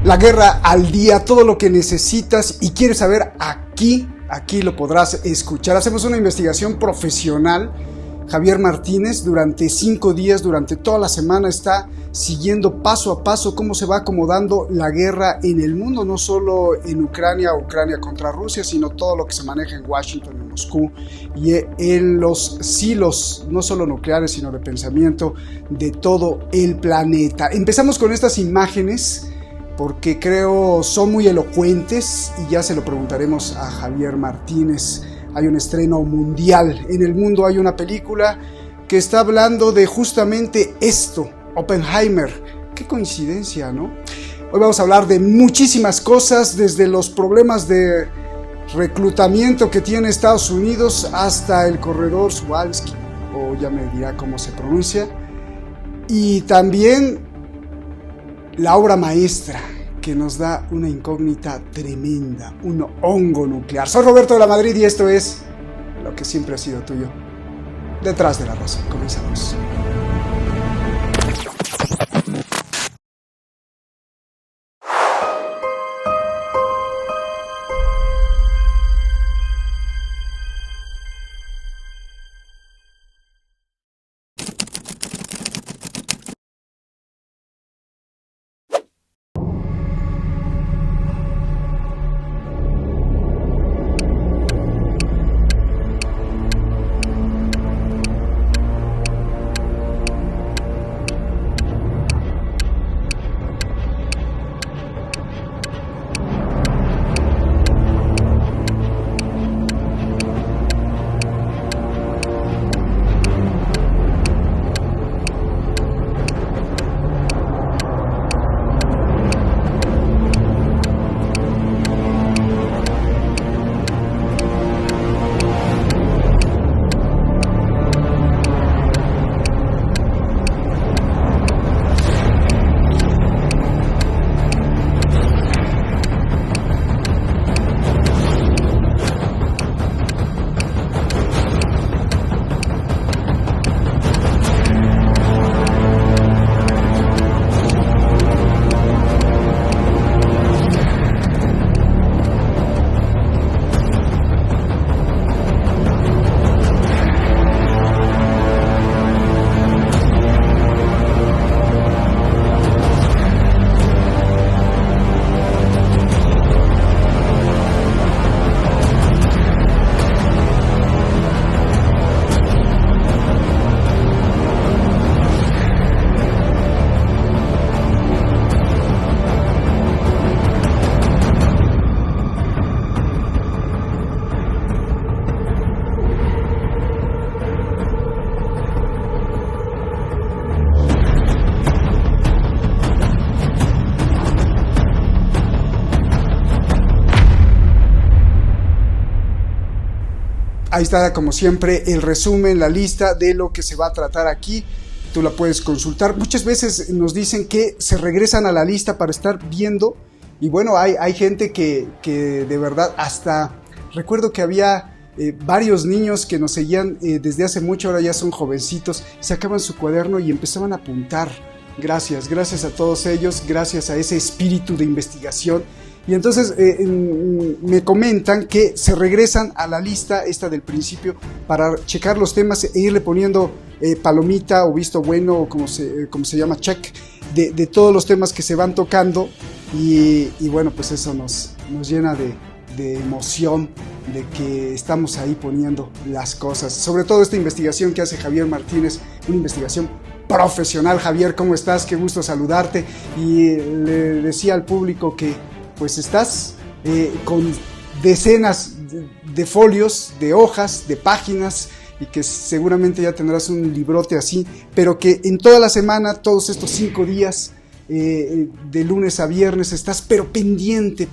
La guerra al día, todo lo que necesitas y quieres saber aquí lo podrás escuchar. Hacemos una investigación profesional. Javier Martínez durante 5 días, durante toda la semana está siguiendo paso a paso cómo se va acomodando la guerra en el mundo, no solo en Ucrania contra Rusia, sino todo lo que se maneja en Washington, en Moscú y en los silos, no solo nucleares, sino de pensamiento de todo el planeta. Empezamos con estas imágenes porque creo son muy elocuentes y ya se lo preguntaremos a Javier Martínez. Hay un estreno mundial. En el mundo hay una película que está hablando de justamente esto, Oppenheimer. Qué coincidencia, ¿no? Hoy vamos a hablar de muchísimas cosas, desde los problemas de reclutamiento que tiene Estados Unidos hasta el corredor Suwalski, o ya me dirá cómo se pronuncia, y también la obra maestra que nos da una incógnita tremenda, un hongo nuclear. Soy Roberto de la Madrid y esto es lo que siempre ha sido tuyo. Detrás de la razón. Comenzamos. Ahí está, como siempre, el resumen, la lista de lo que se va a tratar aquí. Tú la puedes consultar. Muchas veces nos dicen que se regresan a la lista para estar viendo. Y bueno, hay gente que de verdad hasta... Recuerdo que había varios niños que nos seguían desde hace mucho, ahora ya son jovencitos, sacaban su cuaderno y empezaban a apuntar. Gracias a todos ellos, gracias a ese espíritu de investigación. Y entonces me comentan que se regresan a la lista esta del principio para checar los temas e irle poniendo palomita o visto bueno o como se llama, check, de todos los temas que se van tocando. Y bueno, pues eso nos llena de emoción de que estamos ahí poniendo las cosas. Sobre todo esta investigación que hace Javier Martínez, una investigación profesional. Javier, ¿cómo estás? Qué gusto saludarte. Y le decía al público que pues estás con decenas de folios, de hojas, de páginas, y que seguramente ya tendrás un librote así, pero que en toda la semana, todos estos 5 días, de lunes a viernes, estás pero pendiente,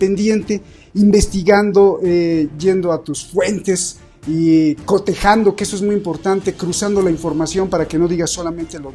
investigando, yendo a tus fuentes y cotejando, que eso es muy importante, cruzando la información para que no digas solamente lo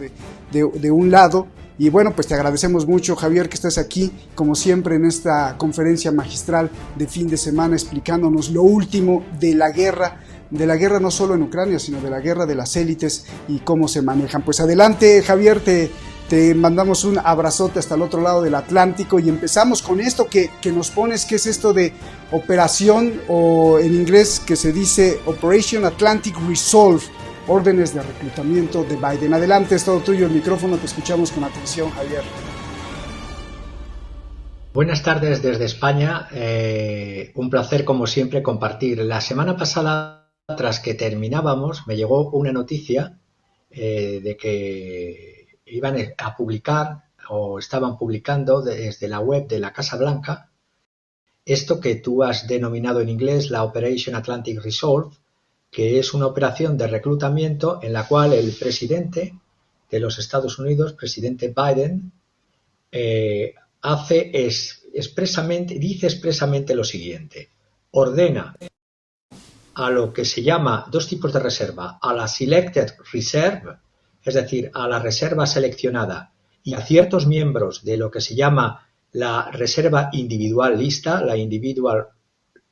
de un lado. Y bueno, pues te agradecemos mucho, Javier, que estés aquí, como siempre, en esta conferencia magistral de fin de semana, explicándonos lo último de la guerra no solo en Ucrania, sino de la guerra de las élites y cómo se manejan. Pues adelante, Javier, te mandamos un abrazote hasta el otro lado del Atlántico y empezamos con esto que nos pones, que es esto de operación, o en inglés que se dice Operation Atlantic Resolve, órdenes de reclutamiento de Biden. Adelante, es todo tuyo el micrófono, te escuchamos con atención, Javier. Buenas tardes desde España, un placer como siempre compartir. La semana pasada, tras que terminábamos, me llegó una noticia de que iban a publicar o estaban publicando desde la web de la Casa Blanca esto que tú has denominado en inglés la Operation Atlantic Resolve, que es una operación de reclutamiento en la cual el presidente de los Estados Unidos, presidente Biden, dice expresamente lo siguiente: ordena a lo que se llama dos tipos de reserva, a la Selected Reserve, es decir, a la reserva seleccionada, y a ciertos miembros de lo que se llama la reserva individual lista, la Individual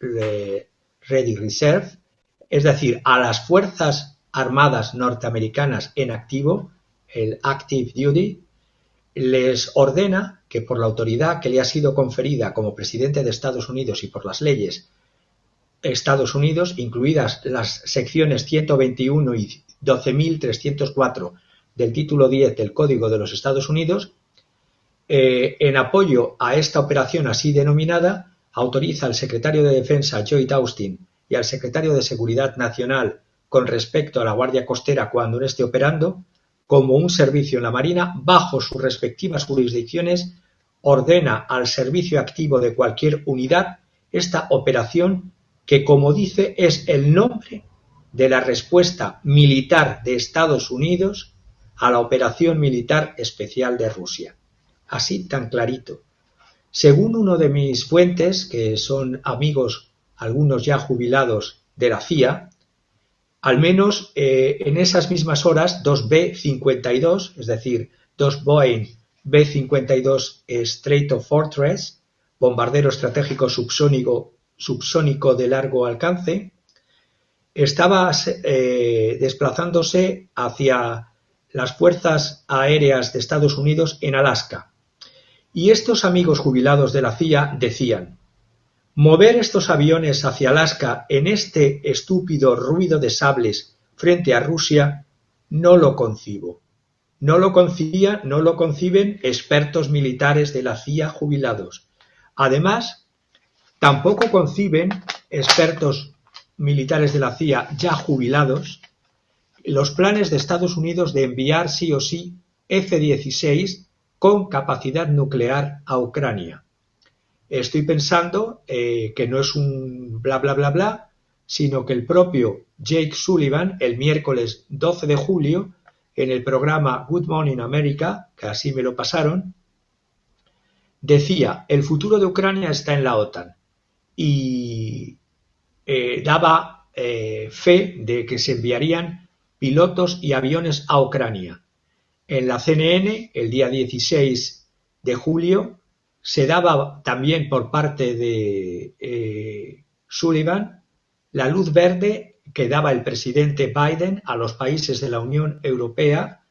Ready Reserve, es decir, a las Fuerzas Armadas norteamericanas en activo, el Active Duty, les ordena que por la autoridad que le ha sido conferida como presidente de Estados Unidos y por las leyes Estados Unidos, incluidas las secciones 121 y 12.304 del título 10 del Código de los Estados Unidos, en apoyo a esta operación así denominada, autoriza al secretario de Defensa Lloyd Austin y al secretario de Seguridad Nacional con respecto a la Guardia Costera cuando no esté operando, como un servicio en la Marina bajo sus respectivas jurisdicciones, ordena al servicio activo de cualquier unidad esta operación que, como dice, es el nombre de la respuesta militar de Estados Unidos a la operación militar especial de Rusia. Así tan clarito. Según uno de mis fuentes, que son amigos, algunos ya jubilados de la CIA, al menos en esas mismas horas, dos B-52, es decir, dos Boeing B-52 Stratofortress, Fortress, bombardero estratégico subsónico de largo alcance, estaba desplazándose hacia las fuerzas aéreas de Estados Unidos en Alaska. Y estos amigos jubilados de la CIA decían: mover estos aviones hacia Alaska en este estúpido ruido de sables frente a Rusia, no lo concibo. No lo conciben expertos militares de la CIA jubilados. Además, tampoco conciben expertos militares de la CIA ya jubilados los planes de Estados Unidos de enviar sí o sí F-16 con capacidad nuclear a Ucrania. Estoy pensando que no es un bla bla bla bla, sino que el propio Jake Sullivan, el miércoles 12 de julio, en el programa Good Morning America, que así me lo pasaron, decía: el futuro de Ucrania está en la OTAN, y daba fe de que se enviarían pilotos y aviones a Ucrania. En la CNN, el día 16 de julio, se daba también por parte de Sullivan la luz verde que daba el presidente Biden a los países de la Unión Europea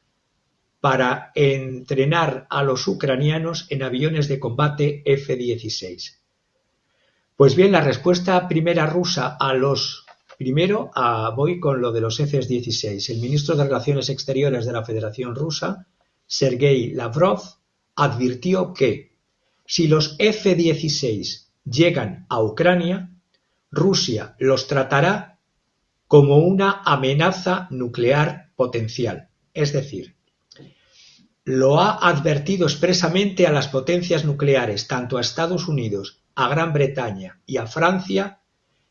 para entrenar a los ucranianos en aviones de combate F-16. Pues bien, la respuesta primera rusa a los... Primero voy con lo de los F-16. El ministro de Relaciones Exteriores de la Federación Rusa, Sergei Lavrov, advirtió que si los F-16 llegan a Ucrania, Rusia los tratará como una amenaza nuclear potencial. Es decir, lo ha advertido expresamente a las potencias nucleares, tanto a Estados Unidos, a Gran Bretaña y a Francia,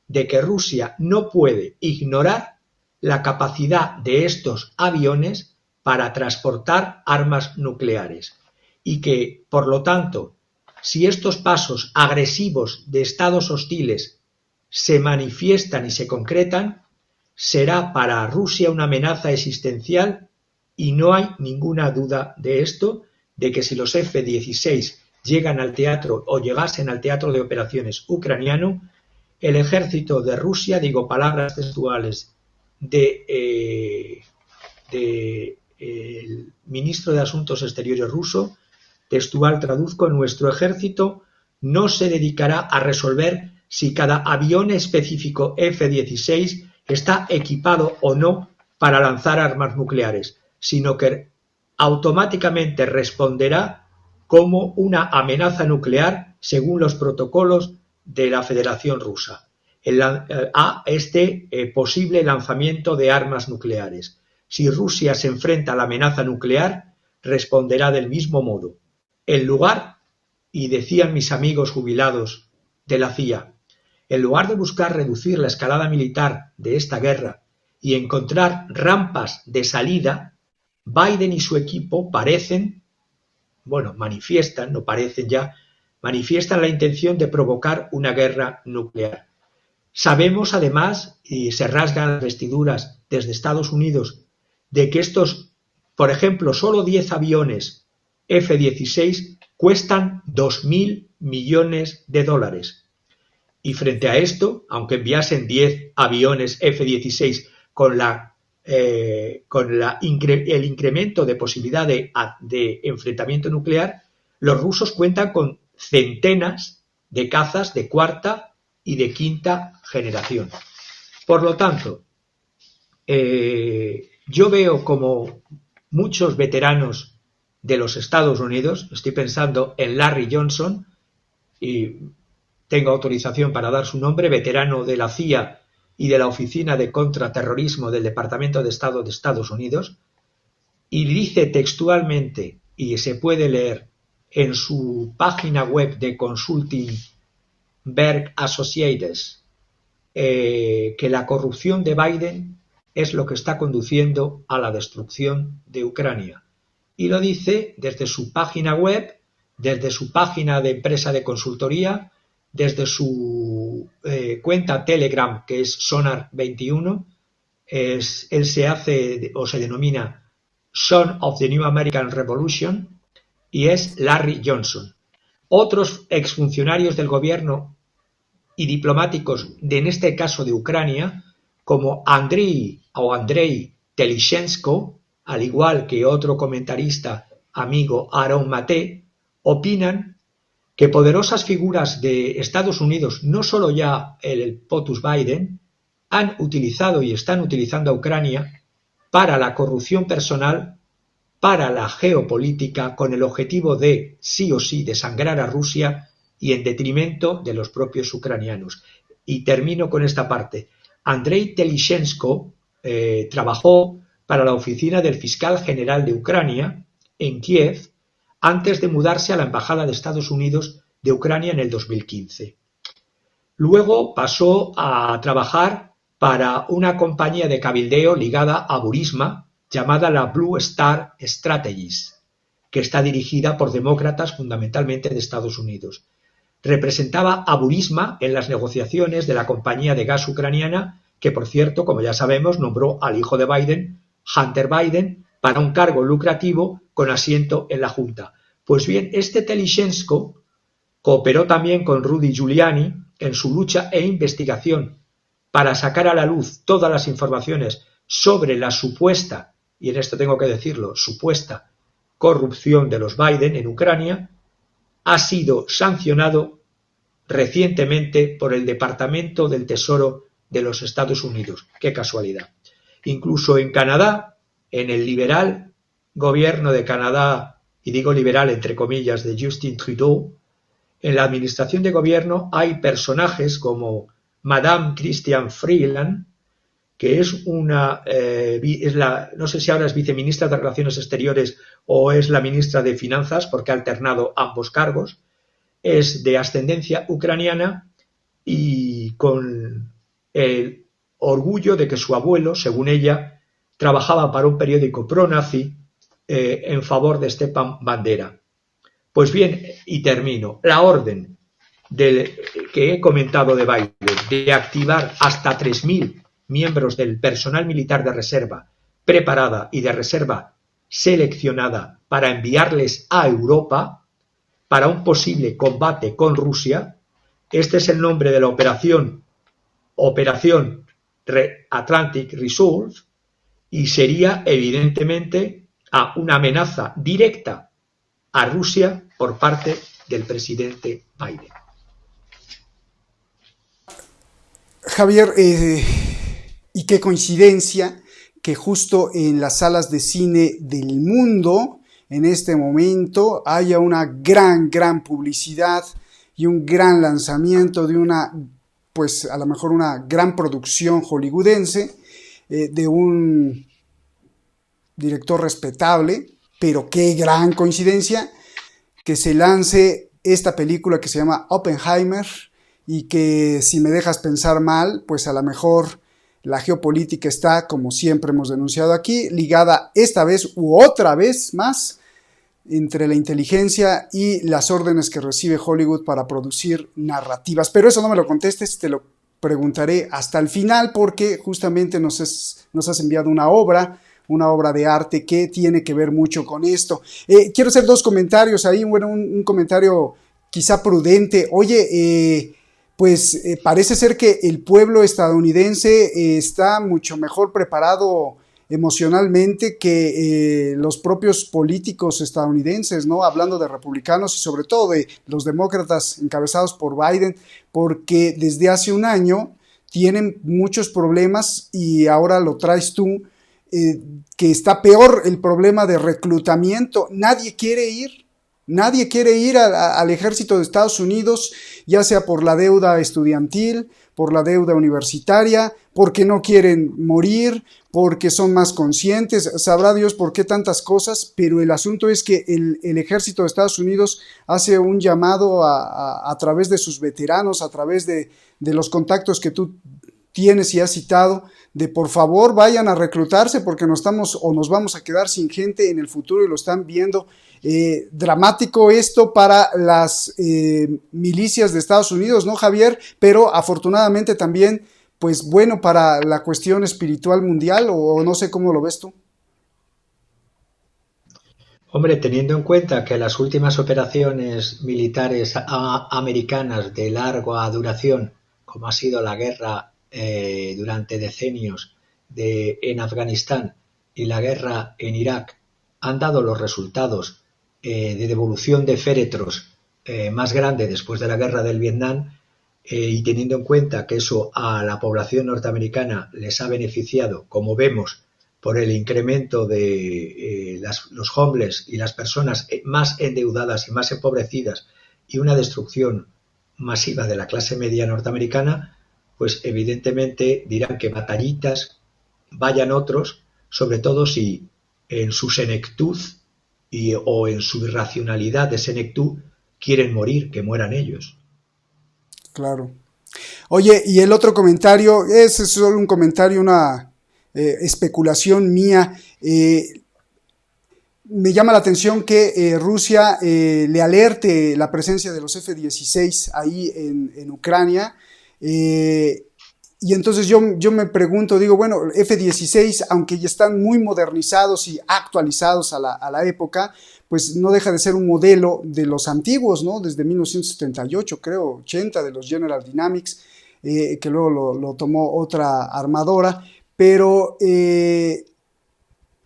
de que Rusia no puede ignorar la capacidad de estos aviones para transportar armas nucleares y que, por lo tanto, si estos pasos agresivos de estados hostiles se manifiestan y se concretan, será para Rusia una amenaza existencial y no hay ninguna duda de esto, de que si los F-16 llegan al teatro o llegasen al teatro de operaciones ucraniano, el ejército de Rusia, digo palabras textuales del ministro de Asuntos Exteriores ruso, textual traduzco: nuestro ejército no se dedicará a resolver si cada avión específico F-16 está equipado o no para lanzar armas nucleares, sino que automáticamente responderá como una amenaza nuclear según los protocolos de la Federación Rusa a este posible lanzamiento de armas nucleares. Si Rusia se enfrenta a la amenaza nuclear, responderá del mismo modo. En lugar, y decían mis amigos jubilados de la CIA, en lugar de buscar reducir la escalada militar de esta guerra y encontrar rampas de salida, Biden y su equipo manifiestan la intención de provocar una guerra nuclear. Sabemos además, y se rasgan las vestiduras desde Estados Unidos, de que estos, por ejemplo, solo 10 aviones F-16 cuestan 2.000 millones de dólares. Y frente a esto, aunque enviasen 10 aviones F-16 con el incremento de posibilidad de enfrentamiento nuclear, los rusos cuentan con centenas de cazas de cuarta y de quinta generación. Por lo tanto, yo veo como muchos veteranos de los Estados Unidos, estoy pensando en Larry Johnson, y tengo autorización para dar su nombre, veterano de la CIA y de la Oficina de Contraterrorismo del Departamento de Estado de Estados Unidos, y dice textualmente, y se puede leer en su página web de Consulting Berg Associates, que la corrupción de Biden es lo que está conduciendo a la destrucción de Ucrania. Y lo dice desde su página web, desde su página de empresa de consultoría, desde su cuenta Telegram, que es Sonar21. Él se hace o se denomina Son of the New American Revolution y es Larry Johnson. Otros exfuncionarios del gobierno y diplomáticos, en este caso de Ucrania, como Andrei Telizhenko, al igual que otro comentarista amigo Aaron Mate, opinan que poderosas figuras de Estados Unidos, no solo ya el POTUS Biden, han utilizado y están utilizando a Ucrania para la corrupción personal, para la geopolítica, con el objetivo de, sí o sí, desangrar a Rusia y en detrimento de los propios ucranianos. Y termino con esta parte. Andrei Telizhenko trabajó para la oficina del fiscal general de Ucrania en Kiev antes de mudarse a la Embajada de Estados Unidos de Ucrania en el 2015. Luego pasó a trabajar para una compañía de cabildeo ligada a Burisma llamada la Blue Star Strategies, que está dirigida por demócratas fundamentalmente de Estados Unidos. Representaba a Burisma en las negociaciones de la compañía de gas ucraniana que por cierto, como ya sabemos, nombró al hijo de Biden, Hunter Biden, para un cargo lucrativo con asiento en la Junta. Pues bien, este Telizhenko cooperó también con Rudy Giuliani en su lucha e investigación para sacar a la luz todas las informaciones sobre la supuesta, y en esto tengo que decirlo, supuesta corrupción de los Biden en Ucrania, ha sido sancionado recientemente por el Departamento del Tesoro de los Estados Unidos. ¡Qué casualidad! Incluso en Canadá, en el liberal gobierno de Canadá, y digo liberal entre comillas, de Justin Trudeau, en la administración de gobierno hay personajes como Madame Chrystia Freeland, que es no sé si ahora es viceministra de Relaciones Exteriores o es la ministra de Finanzas, porque ha alternado ambos cargos, es de ascendencia ucraniana y con el orgullo de que su abuelo, según ella, trabajaba para un periódico pro-nazi en favor de Stepan Bandera. Pues bien, y termino, la orden que he comentado de Biden de activar hasta 3.000 miembros del personal militar de reserva preparada y de reserva seleccionada para enviarles a Europa para un posible combate con Rusia. Este es el nombre de la Operación Atlantic Resolve, y sería evidentemente una amenaza directa a Rusia por parte del presidente Biden. Javier, y qué coincidencia que justo en las salas de cine del mundo, en este momento, haya una gran publicidad y un gran lanzamiento de una, pues a lo mejor una gran producción hollywoodense, de un director respetable, pero qué gran coincidencia que se lance esta película que se llama Oppenheimer, y que, si me dejas pensar mal, pues a lo mejor la geopolítica está, como siempre hemos denunciado aquí, ligada esta vez u otra vez más entre la inteligencia y las órdenes que recibe Hollywood para producir narrativas. Pero eso no me lo contestes, te lo preguntaré hasta el final, porque justamente nos has enviado una obra de arte que tiene que ver mucho con esto. Quiero hacer dos comentarios ahí. Bueno, un comentario quizá prudente. Oye, parece ser que el pueblo estadounidense está mucho mejor preparado emocionalmente que los propios políticos estadounidenses, ¿no? Hablando de republicanos y sobre todo de los demócratas encabezados por Biden, porque desde hace un año tienen muchos problemas y ahora lo traes tú, que está peor el problema de reclutamiento. Nadie quiere ir al ejército de Estados Unidos, ya sea por la deuda estudiantil, por la deuda universitaria, porque no quieren morir, porque son más conscientes, sabrá Dios por qué tantas cosas, pero el asunto es que el ejército de Estados Unidos hace un llamado a través de sus veteranos, a través de los contactos que tú tienes y has citado, de por favor vayan a reclutarse porque nos vamos a quedar sin gente en el futuro, y lo están viendo. Dramático esto para las milicias de Estados Unidos, ¿no, Javier? Pero afortunadamente también, pues bueno, para la cuestión espiritual mundial, o no sé cómo lo ves tú. Hombre, teniendo en cuenta que las últimas operaciones militares americanas de larga duración, como ha sido la guerra durante decenios en Afganistán y la guerra en Irak, han dado los resultados de devolución de féretros más grande después de la guerra del Vietnam, y teniendo en cuenta que eso a la población norteamericana les ha beneficiado, como vemos, por el incremento de los homeless y las personas más endeudadas y más empobrecidas, y una destrucción masiva de la clase media norteamericana, pues evidentemente dirán que batallitas vayan otros, sobre todo si en su senectud o en su irracionalidad de senectud quieren morir, que mueran ellos. Claro. Oye, y el otro comentario, es solo un comentario, una especulación mía. Me llama la atención que Rusia le alerte la presencia de los F-16 ahí en Ucrania, y y entonces yo me pregunto, digo, bueno, F-16, aunque ya están muy modernizados y actualizados a la época, pues no deja de ser un modelo de los antiguos, ¿no? Desde 1978, creo, 80, de los General Dynamics, que luego lo tomó otra armadora, pero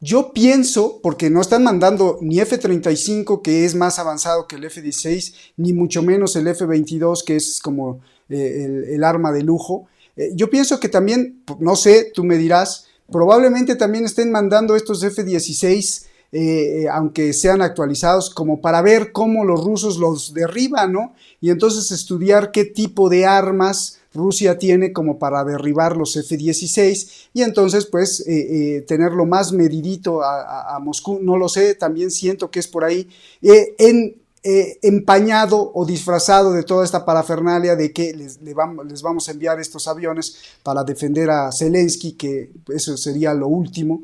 yo pienso, porque no están mandando ni F-35, que es más avanzado que el F-16, ni mucho menos el F-22, que es como el arma de lujo. Yo pienso que también, no sé, tú me dirás, probablemente también estén mandando estos F-16, aunque sean actualizados, como para ver cómo los rusos los derriban, ¿no? Y entonces estudiar qué tipo de armas Rusia tiene como para derribar los F-16 y entonces pues tenerlo más medidito a Moscú, no lo sé, también siento que es por ahí, empañado o disfrazado de toda esta parafernalia de que les vamos a enviar estos aviones para defender a Zelensky, que eso sería lo último.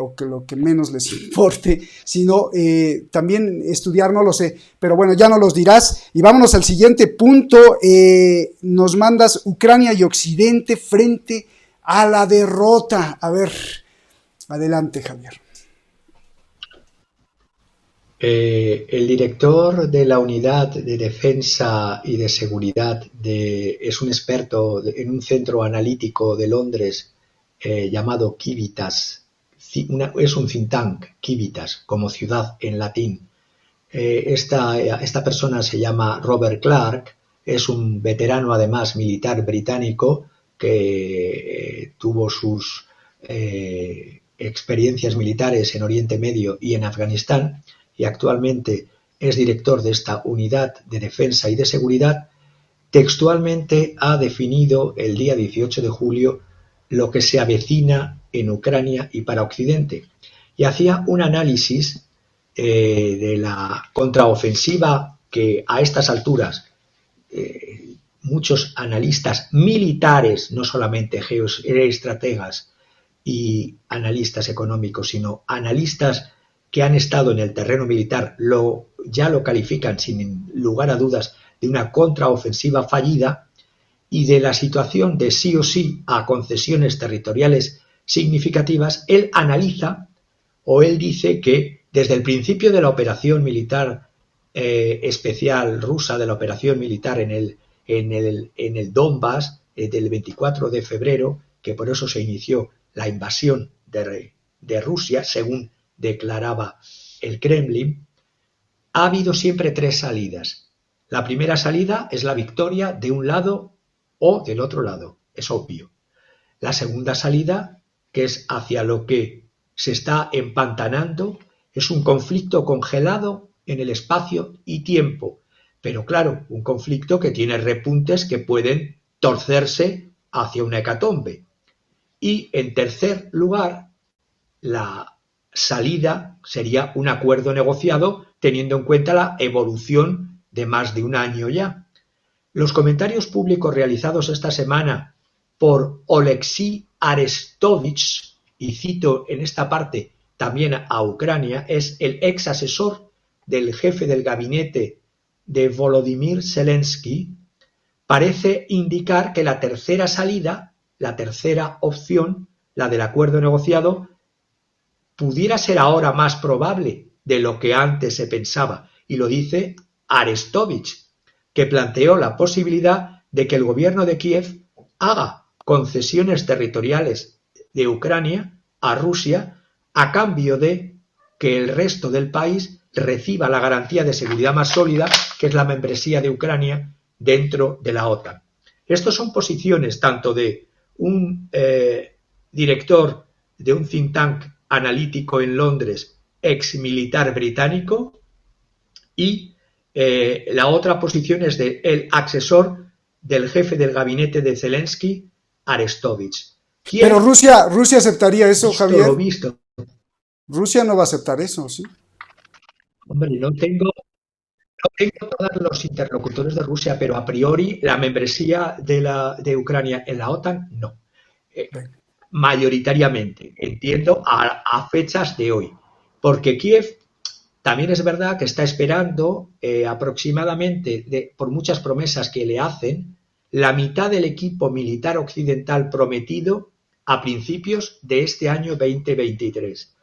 O que lo que menos les importe, sino también estudiar, no lo sé, pero bueno, ya nos los dirás. Y vámonos al siguiente punto. Nos mandas Ucrania y Occidente frente a la derrota. A ver, adelante, Javier. El director de la Unidad de Defensa y de Seguridad es un experto en un centro analítico de Londres llamado Civitas. Es un think tank, Civitas, como ciudad en latín. Esta persona se llama Robert Clark, es un veterano además militar británico que tuvo sus experiencias militares en Oriente Medio y en Afganistán y actualmente es director de esta unidad de defensa y de seguridad. Textualmente ha definido el día 18 de julio lo que se avecina en Ucrania y para Occidente, y hacía un análisis de la contraofensiva que a estas alturas muchos analistas militares, no solamente geoestrategas y analistas económicos, sino analistas que han estado en el terreno militar, ya lo califican sin lugar a dudas de una contraofensiva fallida, y de la situación de sí o sí a concesiones territoriales significativas. Él analiza o él dice que desde el principio de la operación militar especial rusa, de la operación militar en el Donbass, del 24 de febrero, que por eso se inició la invasión de Rusia, según declaraba el Kremlin, ha habido siempre tres salidas. La primera salida es la victoria de un lado o del otro lado, es obvio. La segunda salida, que es hacia lo que se está empantanando, es un conflicto congelado en el espacio y tiempo, pero claro, un conflicto que tiene repuntes que pueden torcerse hacia una hecatombe. Y en tercer lugar, la salida sería un acuerdo negociado teniendo en cuenta la evolución de más de un año ya. Los comentarios públicos realizados esta semana por Oleksiy Arestovich, y cito en esta parte también a Ucrania, es el ex asesor del jefe del gabinete de Volodymyr Zelensky, parece indicar que la tercera salida, la tercera opción, la del acuerdo negociado, pudiera ser ahora más probable de lo que antes se pensaba, y lo dice Arestovich, que planteó la posibilidad de que el gobierno de Kiev haga concesiones territoriales de Ucrania a Rusia a cambio de que el resto del país reciba la garantía de seguridad más sólida, que es la membresía de Ucrania dentro de la OTAN. Estas son posiciones tanto de un director de un think tank analítico en Londres, ex militar británico, y la otra posición es del asesor del jefe del gabinete de Zelensky, Arestovich. Pero Rusia aceptaría eso, visto Javier. Lo visto. Rusia no va a aceptar eso, ¿sí? Hombre, no tengo todos los interlocutores de Rusia, pero a priori la membresía de Ucrania en la OTAN, no. Mayoritariamente, entiendo, a fechas de hoy. Porque Kiev también es verdad que está esperando aproximadamente, por muchas promesas que le hacen, la mitad del equipo militar occidental prometido a principios de este año 2023.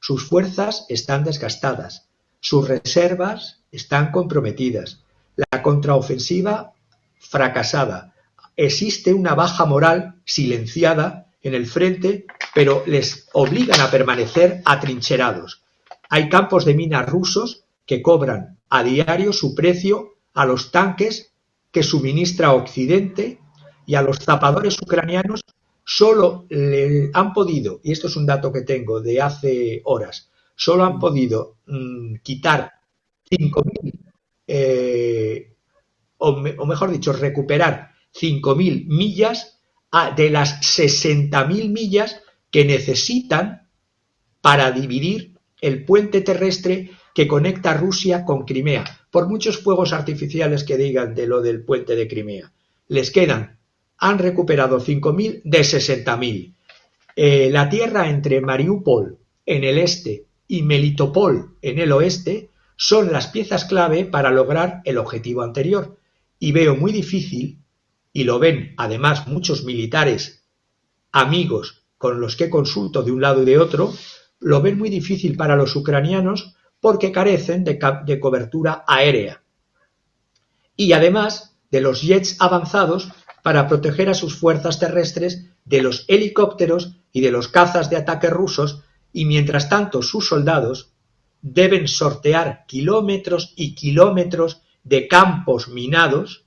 Sus fuerzas están desgastadas, sus reservas están comprometidas, la contraofensiva fracasada. Existe una baja moral silenciada en el frente, pero les obligan a permanecer atrincherados. Hay campos de minas rusos que cobran a diario su precio a los tanques que suministra Occidente, y a los zapadores ucranianos solo le han podido, y esto es un dato que tengo de hace horas, solo han podido quitar 5.000, o mejor dicho, recuperar 5.000 millas de las 60.000 millas que necesitan para dividir el puente terrestre que conecta Rusia con Crimea. Por muchos fuegos artificiales que digan de lo del puente de Crimea, les quedan, han recuperado 5.000 de 60.000. La tierra entre Mariupol en el este y Melitopol en el oeste son las piezas clave para lograr el objetivo anterior. Y veo muy difícil, y lo ven además muchos militares amigos con los que consulto de un lado y de otro, lo ven muy difícil para los ucranianos porque carecen de cobertura aérea y además de los jets avanzados para proteger a sus fuerzas terrestres de los helicópteros y de los cazas de ataque rusos, y mientras tanto sus soldados deben sortear kilómetros y kilómetros de campos minados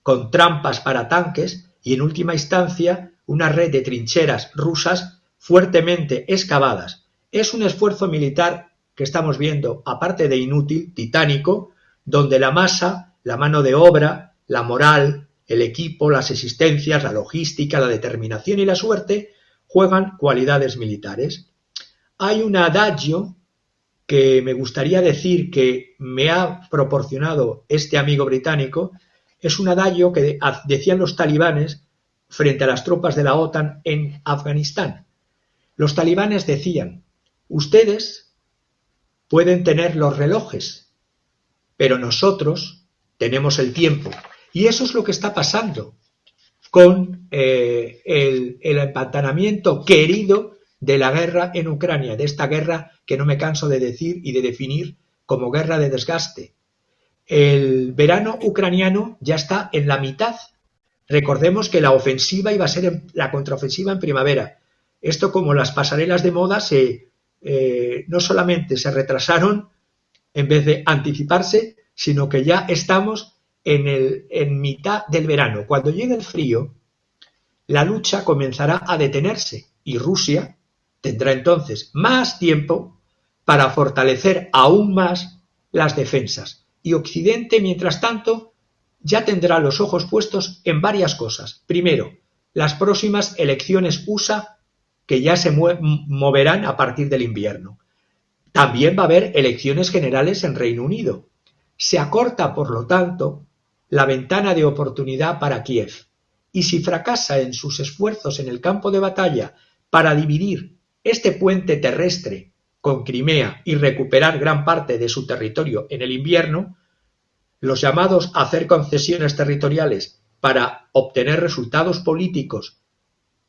con trampas para tanques y en última instancia una red de trincheras rusas fuertemente excavadas. Es un esfuerzo militar que estamos viendo, aparte de inútil, titánico, donde la masa, la mano de obra, la moral, el equipo, las existencias, la logística, la determinación y la suerte juegan cualidades militares. Hay un adagio que me gustaría decir que me ha proporcionado este amigo británico. Es un adagio que decían los talibanes frente a las tropas de la OTAN en Afganistán. Los talibanes decían: ustedes pueden tener los relojes, pero nosotros tenemos el tiempo. Y eso es lo que está pasando con el empantanamiento querido de la guerra en Ucrania, de esta guerra que no me canso de decir y de definir como guerra de desgaste. El verano ucraniano ya está en la mitad. Recordemos que la ofensiva iba a ser la contraofensiva en primavera. Esto, como las pasarelas de moda, no solamente se retrasaron en vez de anticiparse, sino que ya estamos en mitad del verano. Cuando llegue el frío, la lucha comenzará a detenerse y Rusia tendrá entonces más tiempo para fortalecer aún más las defensas. Y Occidente, mientras tanto, ya tendrá los ojos puestos en varias cosas. Primero, las próximas elecciones USA, que ya se moverán a partir del invierno. También va a haber elecciones generales en Reino Unido. Se acorta, por lo tanto, la ventana de oportunidad para Kiev. Y si fracasa en sus esfuerzos en el campo de batalla para dividir este puente terrestre con Crimea y recuperar gran parte de su territorio en el invierno, los llamados a hacer concesiones territoriales para obtener resultados políticos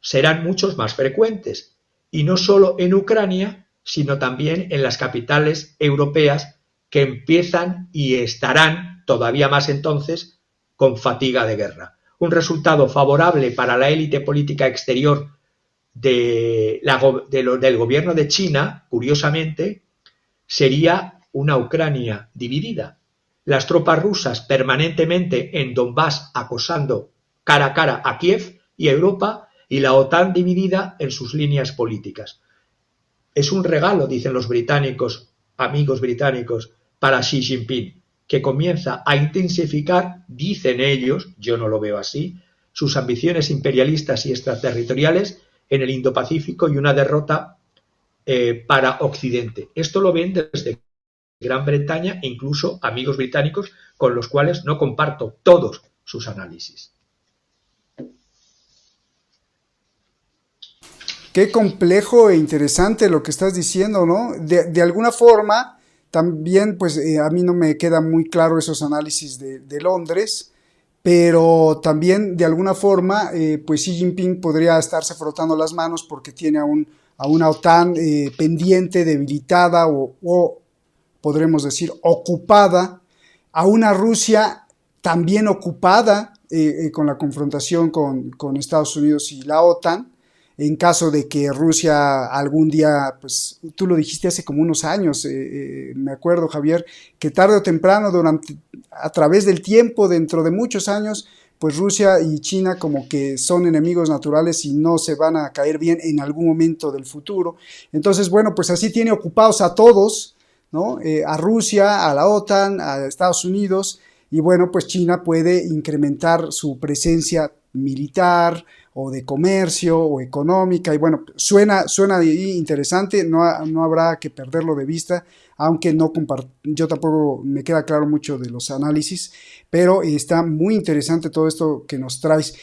serán muchos más frecuentes, y no solo en Ucrania, sino también en las capitales europeas que empiezan y estarán todavía más entonces con fatiga de guerra. Un resultado favorable para la élite política exterior del gobierno de China, curiosamente, sería una Ucrania dividida. Las tropas rusas permanentemente en Donbass acosando cara a cara a Kiev y a Europa, y la OTAN dividida en sus líneas políticas. Es un regalo, dicen los británicos, amigos británicos, para Xi Jinping, que comienza a intensificar, dicen ellos, yo no lo veo así, sus ambiciones imperialistas y extraterritoriales en el Indo-Pacífico, y una derrota para Occidente. Esto lo ven desde Gran Bretaña e incluso amigos británicos con los cuales no comparto todos sus análisis. Qué complejo e interesante lo que estás diciendo, ¿no? De alguna forma, también, pues a mí no me quedan muy claro esos análisis de Londres, pero también de alguna forma pues Xi Jinping podría estarse frotando las manos porque tiene a una OTAN pendiente, debilitada o podremos decir ocupada, a una Rusia también ocupada con la confrontación con Estados Unidos y la OTAN, en caso de que Rusia algún día, pues tú lo dijiste hace como unos años, me acuerdo, Javier, que tarde o temprano, a través del tiempo, dentro de muchos años, pues Rusia y China como que son enemigos naturales y no se van a caer bien en algún momento del futuro. Entonces, bueno, pues así tiene ocupados a todos, ¿no? A Rusia, a la OTAN, a Estados Unidos, y bueno, pues China puede incrementar su presencia militar o de comercio o económica, y bueno, suena interesante, no habrá que perderlo de vista, aunque yo tampoco me queda claro mucho de los análisis, pero está muy interesante todo esto que nos traes.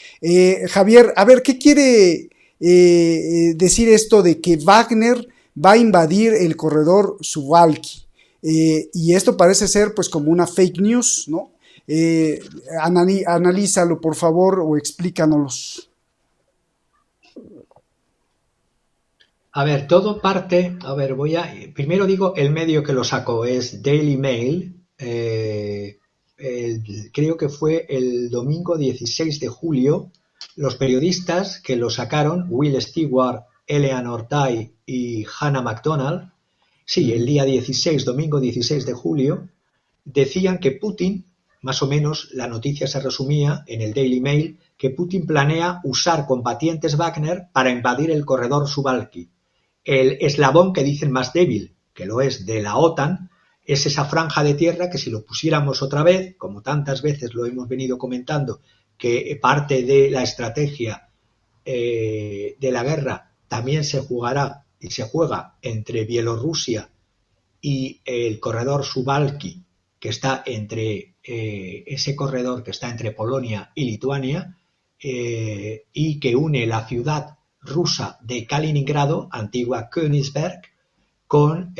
Javier, a ver, ¿qué quiere decir esto de que Wagner va a invadir el corredor Suwałki? Y esto parece ser pues como una fake news, ¿no? Analízalo por favor o explícanos. A ver, todo parte, primero digo el medio que lo sacó es Daily Mail, creo que fue el domingo 16 de julio, los periodistas que lo sacaron, Will Stewart, Eleanor Tay y Hannah MacDonald, sí, el día 16, domingo 16 de julio, decían que Putin, más o menos la noticia se resumía en el Daily Mail, que Putin planea usar combatientes Wagner para invadir el corredor Suwałki. El eslabón que dicen más débil, que lo es, de la OTAN, es esa franja de tierra que si lo pusiéramos otra vez, como tantas veces lo hemos venido comentando, que parte de la estrategia de la guerra también se jugará y se juega entre Bielorrusia y el corredor Suwałki, que está entre ese corredor que está entre Polonia y Lituania y que une la ciudad rusa de Kaliningrado, antigua Königsberg, con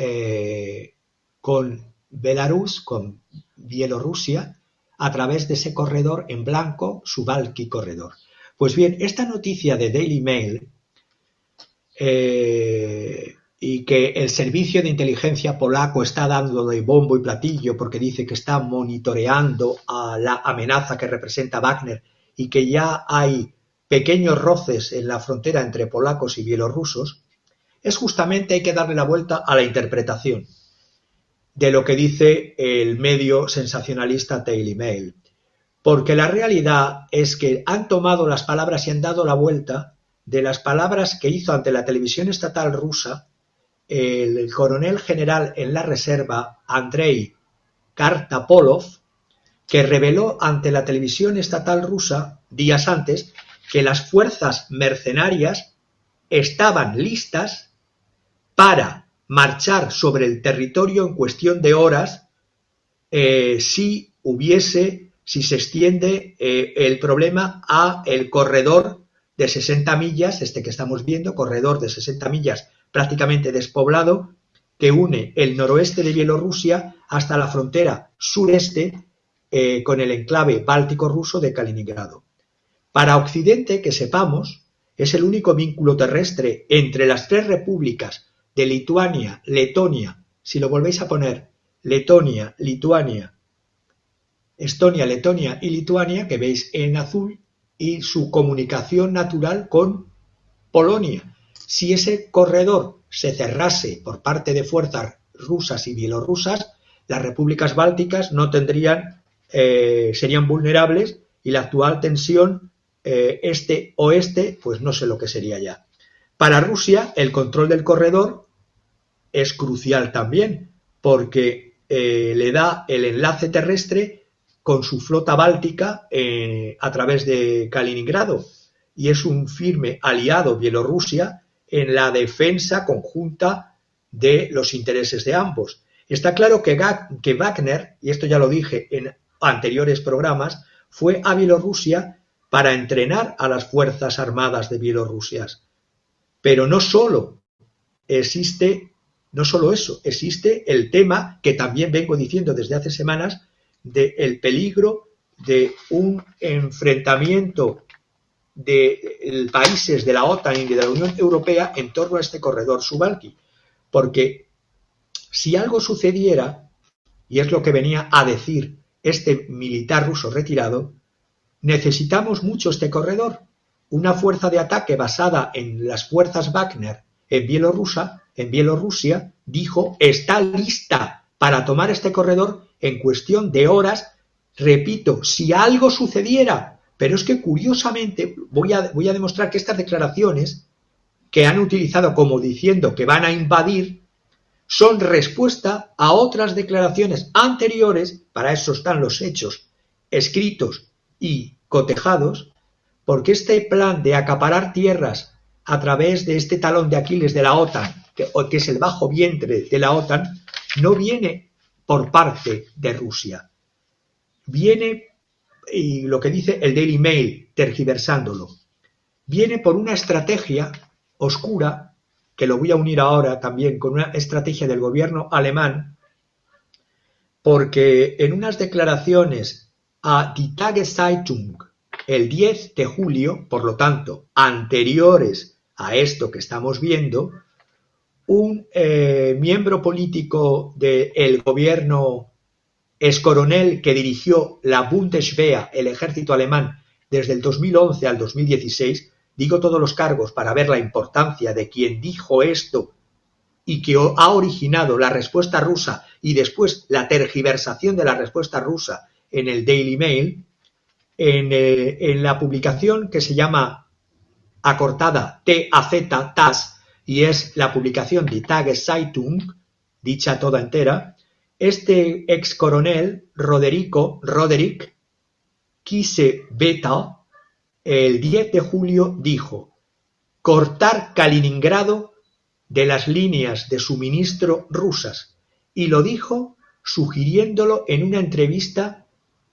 Belarus, con Bielorrusia, a través de ese corredor en blanco, Suwałki Corredor. Pues bien, esta noticia de Daily Mail y que el servicio de inteligencia polaco está dando de bombo y platillo porque dice que está monitoreando a la amenaza que representa Wagner y que ya hay pequeños roces en la frontera entre polacos y bielorrusos, es justamente hay que darle la vuelta a la interpretación de lo que dice el medio sensacionalista Daily Mail. Porque la realidad es que han tomado las palabras y han dado la vuelta de las palabras que hizo ante la televisión estatal rusa el coronel general en la reserva Andrei Kartapolov, que reveló ante la televisión estatal rusa días antes que las fuerzas mercenarias estaban listas para marchar sobre el territorio en cuestión de horas si se extiende el problema a el corredor de 60 millas, este que estamos viendo, corredor de 60 millas prácticamente despoblado, que une el noroeste de Bielorrusia hasta la frontera sureste con el enclave báltico ruso de Kaliningrado. Para Occidente, que sepamos, es el único vínculo terrestre entre las tres repúblicas de Lituania, Letonia, si lo volvéis a poner, Letonia, Lituania, Estonia, Letonia y Lituania, que veis en azul, y su comunicación natural con Polonia. Si ese corredor se cerrase por parte de fuerzas rusas y bielorrusas, las repúblicas bálticas no serían vulnerables y la actual tensión este-oeste, pues no sé lo que sería ya. Para Rusia, el control del corredor es crucial también, porque le da el enlace terrestre con su flota báltica a través de Kaliningrado, y es un firme aliado Bielorrusia en la defensa conjunta de los intereses de ambos. Está claro que Wagner, y esto ya lo dije en anteriores programas, fue a Bielorrusia para entrenar a las fuerzas armadas de Bielorrusia. Pero no solo eso, existe el tema que también vengo diciendo desde hace semanas del peligro de un enfrentamiento de países de la OTAN y de la Unión Europea en torno a este corredor Suwałki. Porque si algo sucediera, y es lo que venía a decir este militar ruso retirado, necesitamos mucho este corredor. Una fuerza de ataque basada en las fuerzas Wagner en Bielorrusia, dijo, está lista para tomar este corredor en cuestión de horas. Repito, si algo sucediera. Pero es que curiosamente voy a demostrar que estas declaraciones que han utilizado como diciendo que van a invadir son respuesta a otras declaraciones anteriores. Para eso están los hechos escritos y cotejados, porque este plan de acaparar tierras a través de este talón de Aquiles de la OTAN, que es el bajo vientre de la OTAN, no viene por parte de Rusia. Viene, y lo que dice el Daily Mail, tergiversándolo, viene por una estrategia oscura, que lo voy a unir ahora también con una estrategia del gobierno alemán, porque en unas declaraciones a Die Tageszeitung el 10 de julio, por lo tanto, anteriores a esto que estamos viendo, un miembro político del gobierno excoronel que dirigió la Bundeswehr, el ejército alemán, desde el 2011 al 2016, digo todos los cargos para ver la importancia de quien dijo esto y que ha originado la respuesta rusa y después la tergiversación de la respuesta rusa en el Daily Mail, en la publicación que se llama acortada TAZ, y es la publicación de Tageszeitung, dicha toda entera, este ex coronel Roderick Kiesebeta, el 10 de julio dijo: cortar Kaliningrado de las líneas de suministro rusas, y lo dijo sugiriéndolo en una entrevista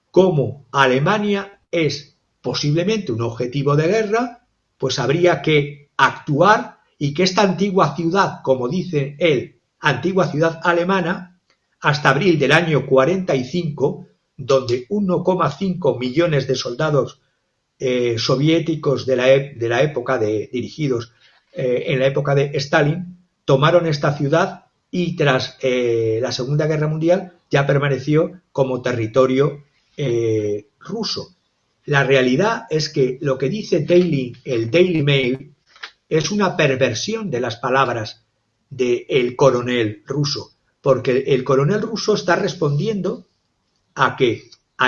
como Alemania es posiblemente un objetivo de guerra, pues habría que actuar y que esta antigua ciudad, como dice él, antigua ciudad alemana, hasta abril del año 45, donde 1,5 millones de soldados soviéticos de la época dirigidos en la época de Stalin, tomaron esta ciudad y tras la Segunda Guerra Mundial ya permaneció como territorio ruso. La realidad es que lo que dice el Daily Mail es una perversión de las palabras del coronel ruso, porque el coronel ruso está respondiendo a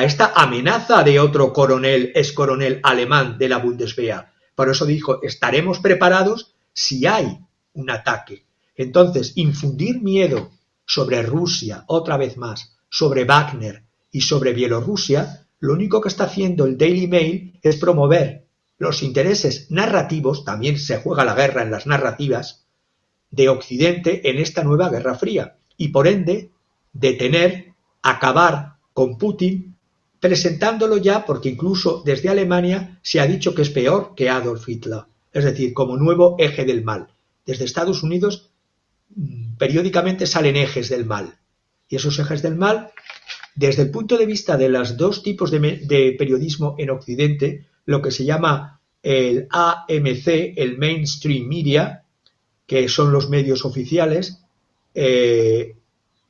esta amenaza de otro ex coronel alemán de la Bundeswehr. Por eso dijo, estaremos preparados si hay un ataque. Entonces, infundir miedo sobre Rusia, otra vez más, sobre Wagner y sobre Bielorrusia, lo único que está haciendo el Daily Mail es promover los intereses narrativos, también se juega la guerra en las narrativas, de Occidente en esta nueva Guerra Fría, y por ende detener, acabar con Putin, presentándolo ya, porque incluso desde Alemania se ha dicho que es peor que Adolf Hitler, es decir, como nuevo eje del mal. Desde Estados Unidos periódicamente salen ejes del mal, y esos ejes del mal, desde el punto de vista de los dos tipos de periodismo en Occidente, lo que se llama el AMC, el Mainstream Media, que son los medios oficiales, es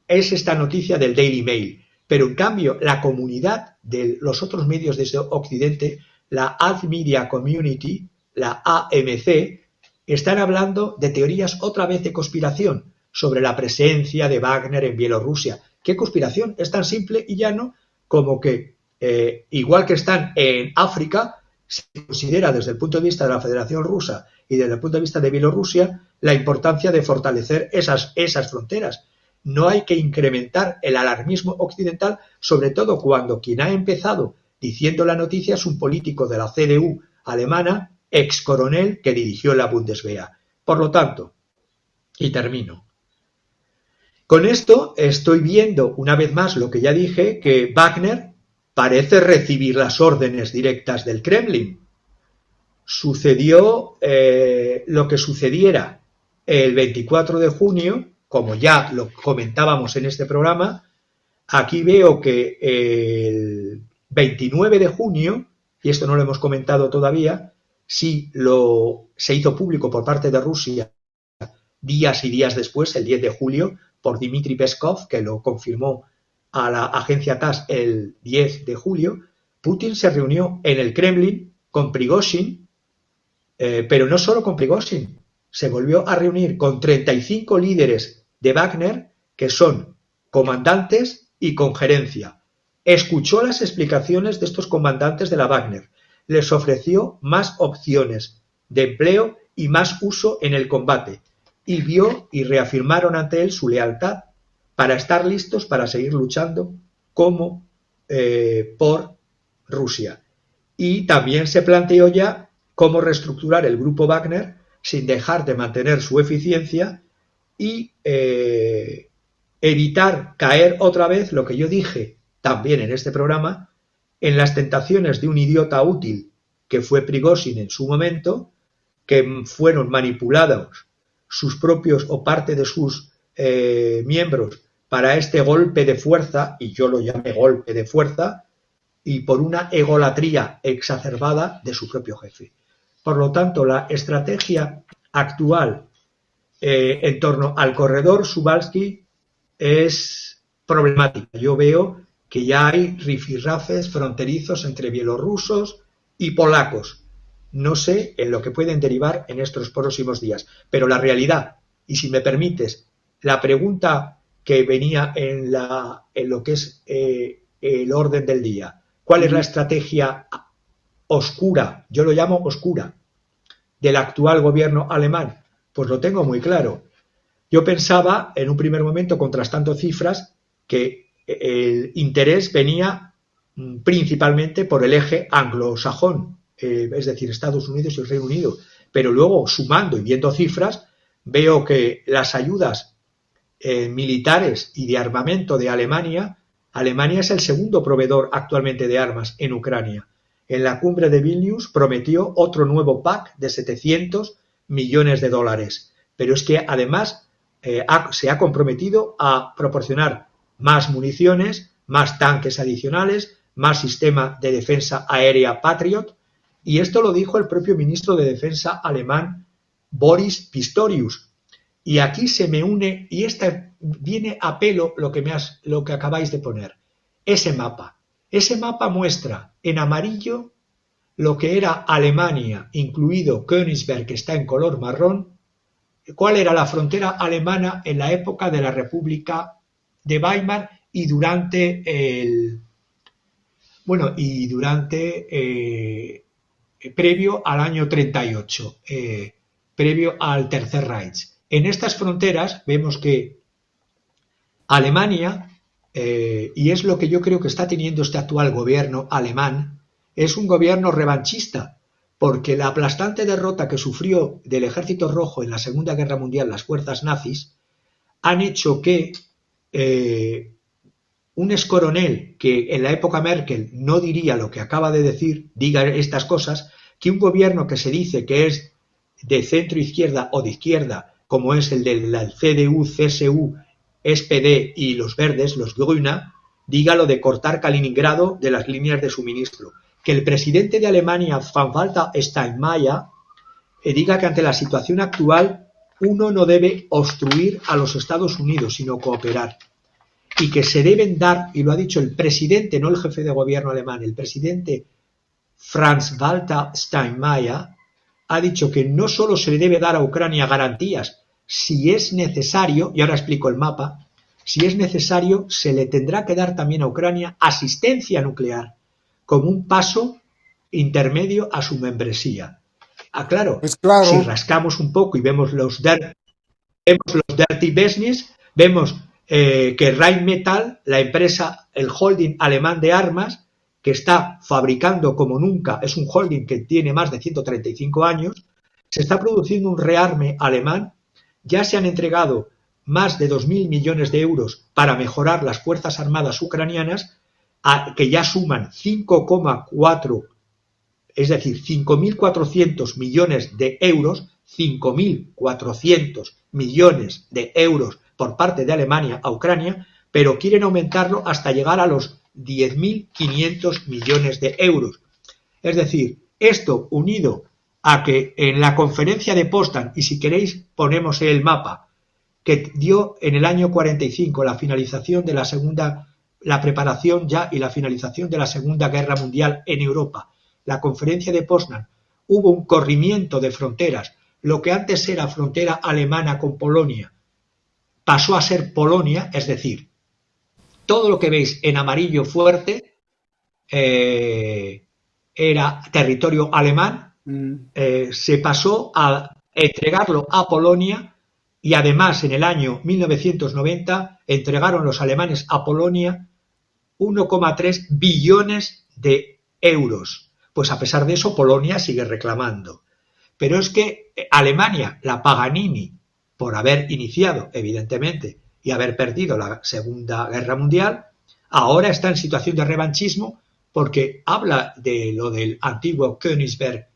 esta noticia del Daily Mail. Pero en cambio, la comunidad de los otros medios desde Occidente, la Alt Media Community, la AMC, están hablando de teorías otra vez de conspiración sobre la presencia de Wagner en Bielorrusia. ¿Qué conspiración? Es tan simple y llano como que, igual que están en África, se considera desde el punto de vista de la Federación Rusa y desde el punto de vista de Bielorrusia la importancia de fortalecer esas fronteras. No hay que incrementar el alarmismo occidental, sobre todo cuando quien ha empezado diciendo la noticia es un político de la CDU alemana, ex coronel que dirigió la Bundeswehr. Por lo tanto, y termino, con esto estoy viendo una vez más lo que ya dije, que Wagner parece recibir las órdenes directas del Kremlin. Sucedió lo que sucediera el 24 de junio, como ya lo comentábamos en este programa. Aquí veo que el 29 de junio, y esto no lo hemos comentado todavía, sí se hizo público por parte de Rusia días y días después, el 10 de julio, por Dmitry Peskov, que lo confirmó a la agencia TASS el 10 de julio, Putin se reunió en el Kremlin con Prigozhin, pero no solo con Prigozhin, se volvió a reunir con 35 líderes de Wagner, que son comandantes y con gerencia. Escuchó las explicaciones de estos comandantes de la Wagner, les ofreció más opciones de empleo y más uso en el combate, y vio y reafirmaron ante él su lealtad para estar listos para seguir luchando como por Rusia. Y también se planteó ya cómo reestructurar el grupo Wagner sin dejar de mantener su eficiencia y evitar caer otra vez, lo que yo dije también en este programa, en las tentaciones de un idiota útil que fue Prigozhin en su momento, que fueron manipulados sus propios o parte de sus miembros para este golpe de fuerza, y yo lo llamé golpe de fuerza, y por una egolatría exacerbada de su propio jefe. Por lo tanto, la estrategia actual en torno al corredor Suwalski es problemática. Yo veo que ya hay rifirrafes fronterizos entre bielorrusos y polacos. No sé en lo que pueden derivar en estos próximos días, pero la realidad, y si me permites, la pregunta que venía en lo que es el orden del día, ¿cuál es la estrategia oscura, yo lo llamo oscura, del actual gobierno alemán? Pues lo tengo muy claro. Yo pensaba, en un primer momento, contrastando cifras, que el interés venía principalmente por el eje anglosajón, es decir, Estados Unidos y el Reino Unido. Pero luego, sumando y viendo cifras, veo que las ayudas militares y de armamento de Alemania es el segundo proveedor actualmente de armas en Ucrania. En la cumbre de Vilnius prometió otro nuevo pack de 700 millones de dólares. Pero es que además se ha comprometido a proporcionar más municiones, más tanques adicionales, más sistema de defensa aérea Patriot, y esto lo dijo el propio ministro de Defensa alemán Boris Pistorius. Y aquí se me une, y esta viene a pelo lo que acabáis de poner, ese mapa. Ese mapa muestra en amarillo lo que era Alemania, incluido Königsberg, que está en color marrón, cuál era la frontera alemana en la época de la República de Weimar y durante previo al año 38, previo al Tercer Reich. En estas fronteras vemos que Alemania, y es lo que yo creo que está teniendo este actual gobierno alemán, es un gobierno revanchista, porque la aplastante derrota que sufrió del Ejército Rojo en la Segunda Guerra Mundial las fuerzas nazis han hecho que un excoronel que en la época Merkel no diría lo que acaba de decir, diga estas cosas, que un gobierno que se dice que es de centro izquierda o de izquierda, como es el del CDU, CSU, SPD y los verdes, los Grüne, diga lo de cortar Kaliningrado de las líneas de suministro. Que el presidente de Alemania, Frank-Walter Steinmeier, diga que ante la situación actual uno no debe obstruir a los Estados Unidos, sino cooperar. Y que se deben dar, y lo ha dicho el presidente, no el jefe de gobierno alemán, el presidente Frank-Walter Steinmeier, ha dicho que no solo se le debe dar a Ucrania garantías, si es necesario, y ahora explico el mapa, si es necesario, se le tendrá que dar también a Ucrania asistencia nuclear, como un paso intermedio a su membresía. Claro, pues claro, si rascamos un poco y vemos los dirty business, vemos que Rheinmetall, la empresa, el holding alemán de armas, que está fabricando como nunca, es un holding que tiene más de 135 años, se está produciendo un rearme alemán, ya se han entregado más de 2.000 millones de euros para mejorar las fuerzas armadas ucranianas, que ya suman 5,4, es decir, 5.400 millones de euros, 5.400 millones de euros por parte de Alemania a Ucrania, pero quieren aumentarlo hasta llegar a los 10.500 millones de euros. Es decir, esto unido a que en la conferencia de Potsdam, y si queréis ponemos el mapa, que dio en el año 45 la finalización de la preparación ya y la finalización de la Segunda Guerra Mundial en Europa. La conferencia de Potsdam, hubo un corrimiento de fronteras. Lo que antes era frontera alemana con Polonia pasó a ser Polonia, es decir, todo lo que veis en amarillo fuerte era territorio alemán, se pasó a entregarlo a Polonia y además en el año 1990 entregaron los alemanes a Polonia 1,3 billones de euros. Pues a pesar de eso Polonia sigue reclamando. Pero es que Alemania, la Paganini, por haber iniciado, evidentemente, y haber perdido la Segunda Guerra Mundial, ahora está en situación de revanchismo porque habla de lo del antiguo Königsberg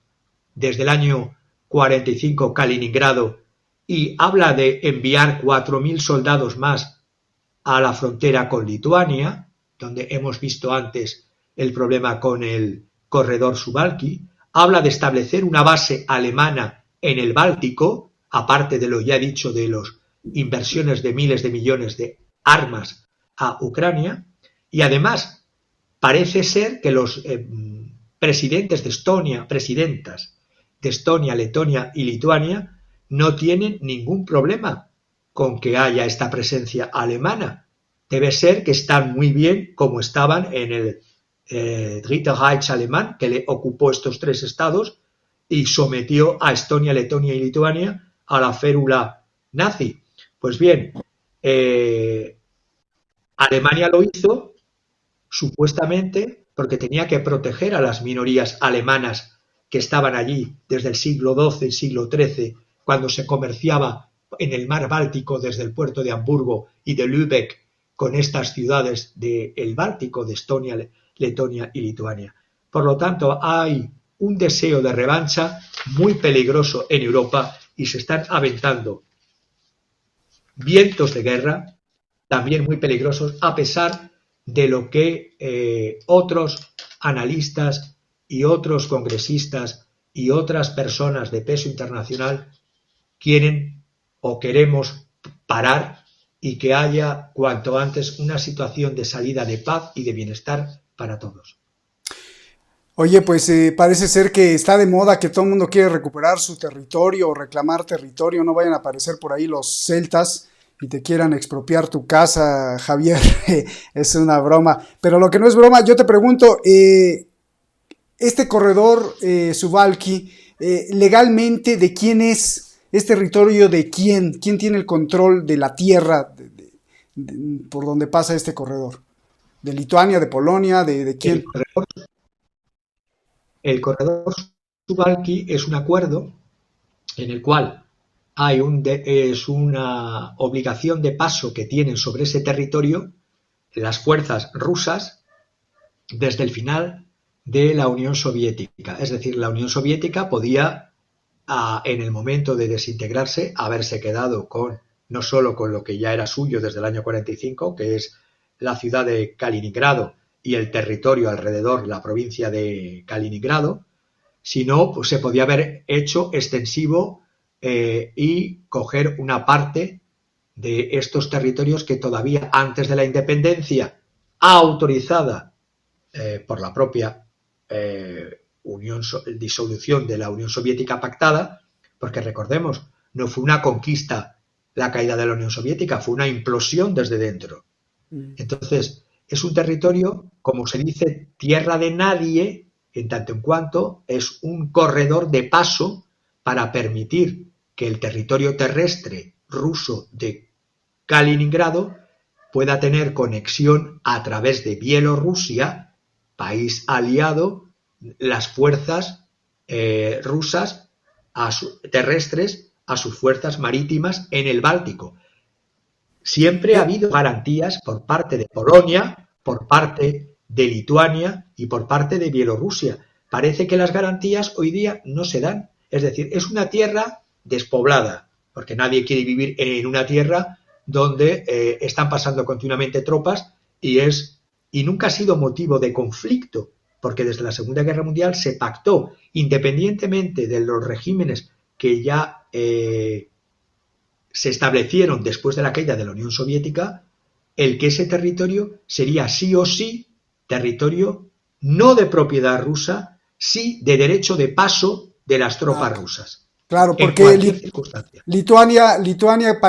desde el año 45, Kaliningrado, y habla de enviar 4.000 soldados más a la frontera con Lituania, donde hemos visto antes el problema con el corredor Suwałki. Habla de establecer una base alemana en el Báltico, aparte de lo ya dicho de las inversiones de miles de millones de armas a Ucrania, y además parece ser que los presidentas de Estonia, Letonia y Lituania no tienen ningún problema con que haya esta presencia alemana. Debe ser que están muy bien como estaban en el Dritte Reich alemán, que le ocupó estos tres estados y sometió a Estonia, Letonia y Lituania a la férula nazi. Pues bien, Alemania lo hizo supuestamente porque tenía que proteger a las minorías alemanas que estaban allí desde el siglo XII y siglo XIII, cuando se comerciaba en el mar Báltico desde el puerto de Hamburgo y de Lübeck con estas ciudades del Báltico, de Estonia, Letonia y Lituania. Por lo tanto, hay un deseo de revancha muy peligroso en Europa y se están aventando vientos de guerra también muy peligrosos, a pesar de lo que otros analistas y otros congresistas y otras personas de peso internacional quieren o queremos parar, y que haya cuanto antes una situación de salida de paz y de bienestar para todos. Oye, pues parece ser que está de moda que todo el mundo quiere recuperar su territorio o reclamar territorio. No vayan a aparecer por ahí los celtas y te quieran expropiar tu casa, Javier. Es una broma. Pero lo que no es broma, yo te pregunto, este corredor Suwałki, legalmente, ¿de quién es? ¿Es territorio de quién? ¿Quién tiene el control de la tierra por donde pasa este corredor? ¿De Lituania, de Polonia, de quién? El corredor Suwałki es un acuerdo en el cual hay es una obligación de paso que tienen sobre ese territorio las fuerzas rusas desde el final de la Unión Soviética. Es decir, la Unión Soviética podía, en el momento de desintegrarse, haberse quedado con no solo con lo que ya era suyo desde el año 45, que es la ciudad de Kaliningrado y el territorio alrededor, la provincia de Kaliningrado, sino pues, se podía haber hecho extensivo y coger una parte de estos territorios que todavía antes de la independencia, autorizada por la propia disolución de la Unión Soviética pactada, porque recordemos, no fue una conquista la caída de la Unión Soviética, fue una implosión desde dentro. Entonces, es un territorio, como se dice, tierra de nadie, en tanto en cuanto es un corredor de paso para permitir que el territorio terrestre ruso de Kaliningrado pueda tener conexión a través de Bielorrusia, país aliado, las fuerzas rusas terrestres a sus fuerzas marítimas en el Báltico. Siempre ha habido garantías por parte de Polonia, por parte de Lituania y por parte de Bielorrusia. Parece que las garantías hoy día no se dan. Es decir, es una tierra despoblada, porque nadie quiere vivir en una tierra donde están pasando continuamente tropas y es y nunca ha sido motivo de conflicto, porque desde la Segunda Guerra Mundial se pactó, independientemente de los regímenes que ya se establecieron después de la caída de la Unión Soviética, el que ese territorio sería sí o sí territorio no de propiedad rusa, sí de derecho de paso de las tropas rusas. Claro, En porque cualquier circunstancia. Lituania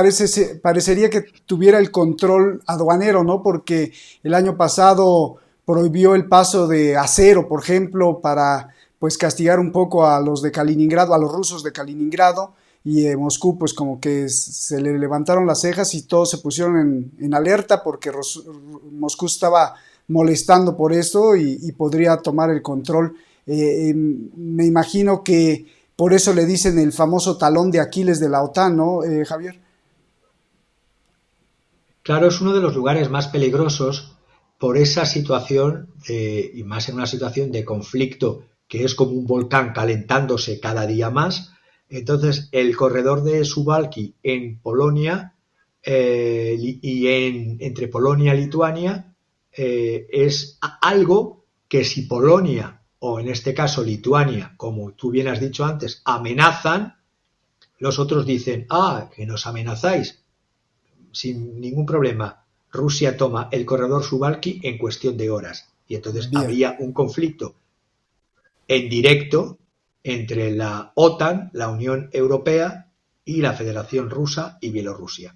parecería que tuviera el control aduanero, ¿no? Porque el año pasado prohibió el paso de acero, por ejemplo, para pues castigar un poco a los de Kaliningrado, a los rusos de Kaliningrado, y Moscú pues como que se le levantaron las cejas y todos se pusieron en alerta porque Moscú estaba molestando por esto y podría tomar el control. Me imagino que por eso le dicen el famoso talón de Aquiles de la OTAN, ¿no, Javier? Claro, es uno de los lugares más peligrosos por esa situación, y más en una situación de conflicto que es como un volcán calentándose cada día más. Entonces, el corredor de Suwałki en Polonia entre Polonia y Lituania es algo que si Polonia, o en este caso Lituania, como tú bien has dicho antes, amenazan, los otros dicen, que nos amenazáis, sin ningún problema. Rusia toma el corredor Suwałki en cuestión de horas. Y entonces Bien. había un conflicto en directo entre la OTAN, la Unión Europea y la Federación Rusa y Bielorrusia.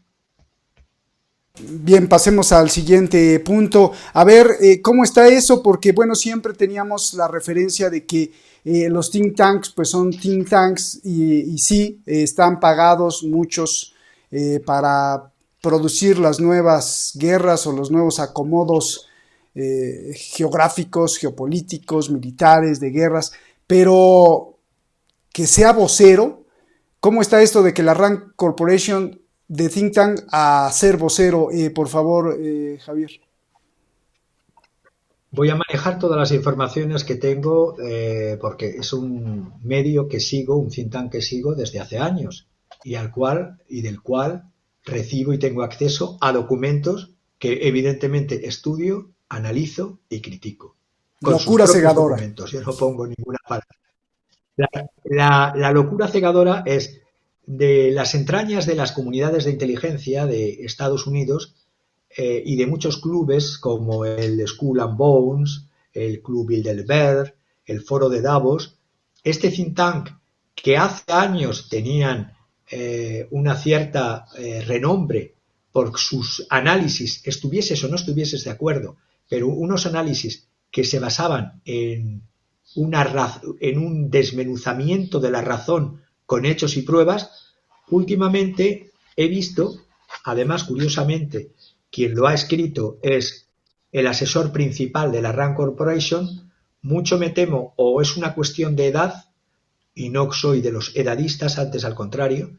Bien, pasemos al siguiente punto. A ver, ¿cómo está eso? Porque, bueno, siempre teníamos la referencia de que los think tanks, pues son think tanks y sí, están pagados muchos para producir las nuevas guerras o los nuevos acomodos geográficos, geopolíticos, militares, de guerras, pero que sea vocero. ¿Cómo está esto de que la Rand Corporation de think tank a ser vocero? Por favor, Javier. Voy a manejar todas las informaciones que tengo porque es un medio que sigo, un think tank que sigo desde hace años y del cual recibo y tengo acceso a documentos que evidentemente estudio, analizo y critico. Con Locura sus propios cegadora. documentos. Yo no pongo ninguna palabra. La locura cegadora es de las entrañas de las comunidades de inteligencia de Estados Unidos y de muchos clubes como el Skull and Bones, el Club Bilderberg, el Foro de Davos. Este think tank que hace años tenían una cierta renombre por sus análisis, estuvieses o no estuvieses de acuerdo, pero unos análisis que se basaban en un desmenuzamiento de la razón con hechos y pruebas. Últimamente he visto, además curiosamente, quien lo ha escrito es el asesor principal de la Rand Corporation. Mucho me temo o es una cuestión de edad, y no soy de los edadistas, antes al contrario,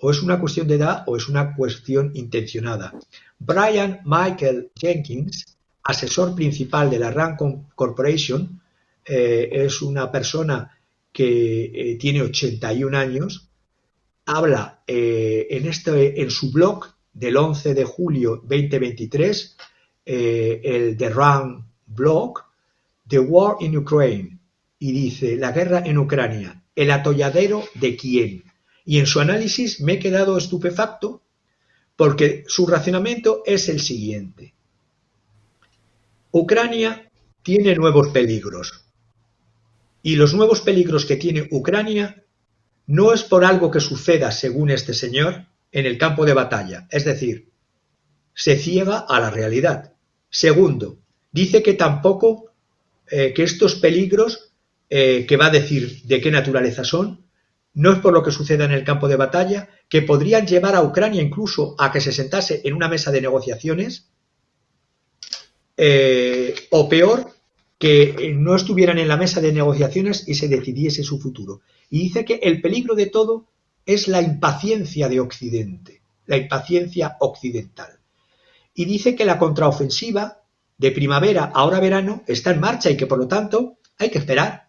o es una cuestión de edad o es una cuestión intencionada. Brian Michael Jenkins, asesor principal de la Rand Corporation, es una persona que tiene 81 años, habla en su blog del 11 de julio 2023, el The Rand blog, The War in Ukraine, y dice, la guerra en Ucrania, ¿el atolladero de quién? Y en su análisis me he quedado estupefacto porque su razonamiento es el siguiente. Ucrania tiene nuevos peligros. Y los nuevos peligros que tiene Ucrania no es por algo que suceda, según este señor, en el campo de batalla. Es decir, se ciega a la realidad. Segundo, dice que tampoco, que estos peligros, que va a decir de qué naturaleza son, no es por lo que suceda en el campo de batalla, que podrían llevar a Ucrania incluso a que se sentase en una mesa de negociaciones, o peor, que no estuvieran en la mesa de negociaciones y se decidiese su futuro. Y dice que el peligro de todo es la impaciencia de Occidente, la impaciencia occidental. Y dice que la contraofensiva de primavera, ahora verano, está en marcha y que por lo tanto hay que esperar,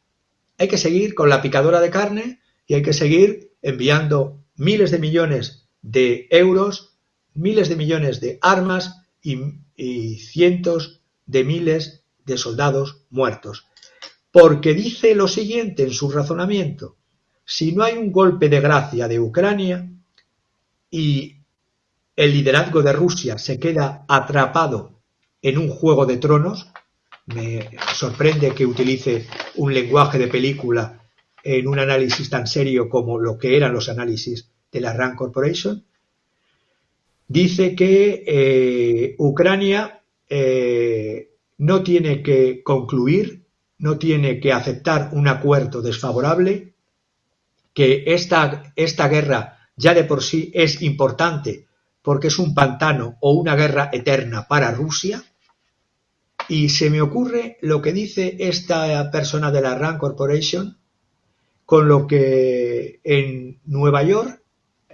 hay que seguir con la picadora de carne y hay que seguir enviando miles de millones de euros, miles de millones de armas y cientos de miles de soldados muertos. Porque dice lo siguiente en su razonamiento: si no hay un golpe de gracia de Ucrania y el liderazgo de Rusia se queda atrapado en un juego de tronos, me sorprende que utilice un lenguaje de película en un análisis tan serio como lo que eran los análisis de la Rand Corporation. Dice que Ucrania no tiene que concluir, no tiene que aceptar un acuerdo desfavorable, que esta guerra ya de por sí es importante porque es un pantano o una guerra eterna para Rusia. Y se me ocurre lo que dice esta persona de la Rand Corporation con lo que en Nueva York,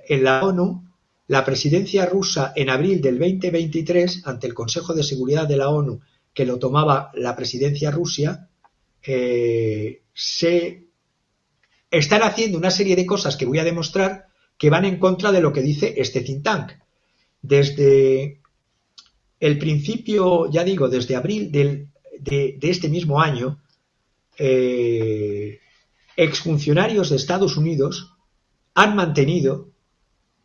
en la ONU, la presidencia rusa en abril del 2023, ante el Consejo de Seguridad de la ONU, que lo tomaba la presidencia Rusia, se están haciendo una serie de cosas que voy a demostrar que van en contra de lo que dice este think tank. Desde el principio, ya digo, desde abril de este mismo año, exfuncionarios de Estados Unidos han mantenido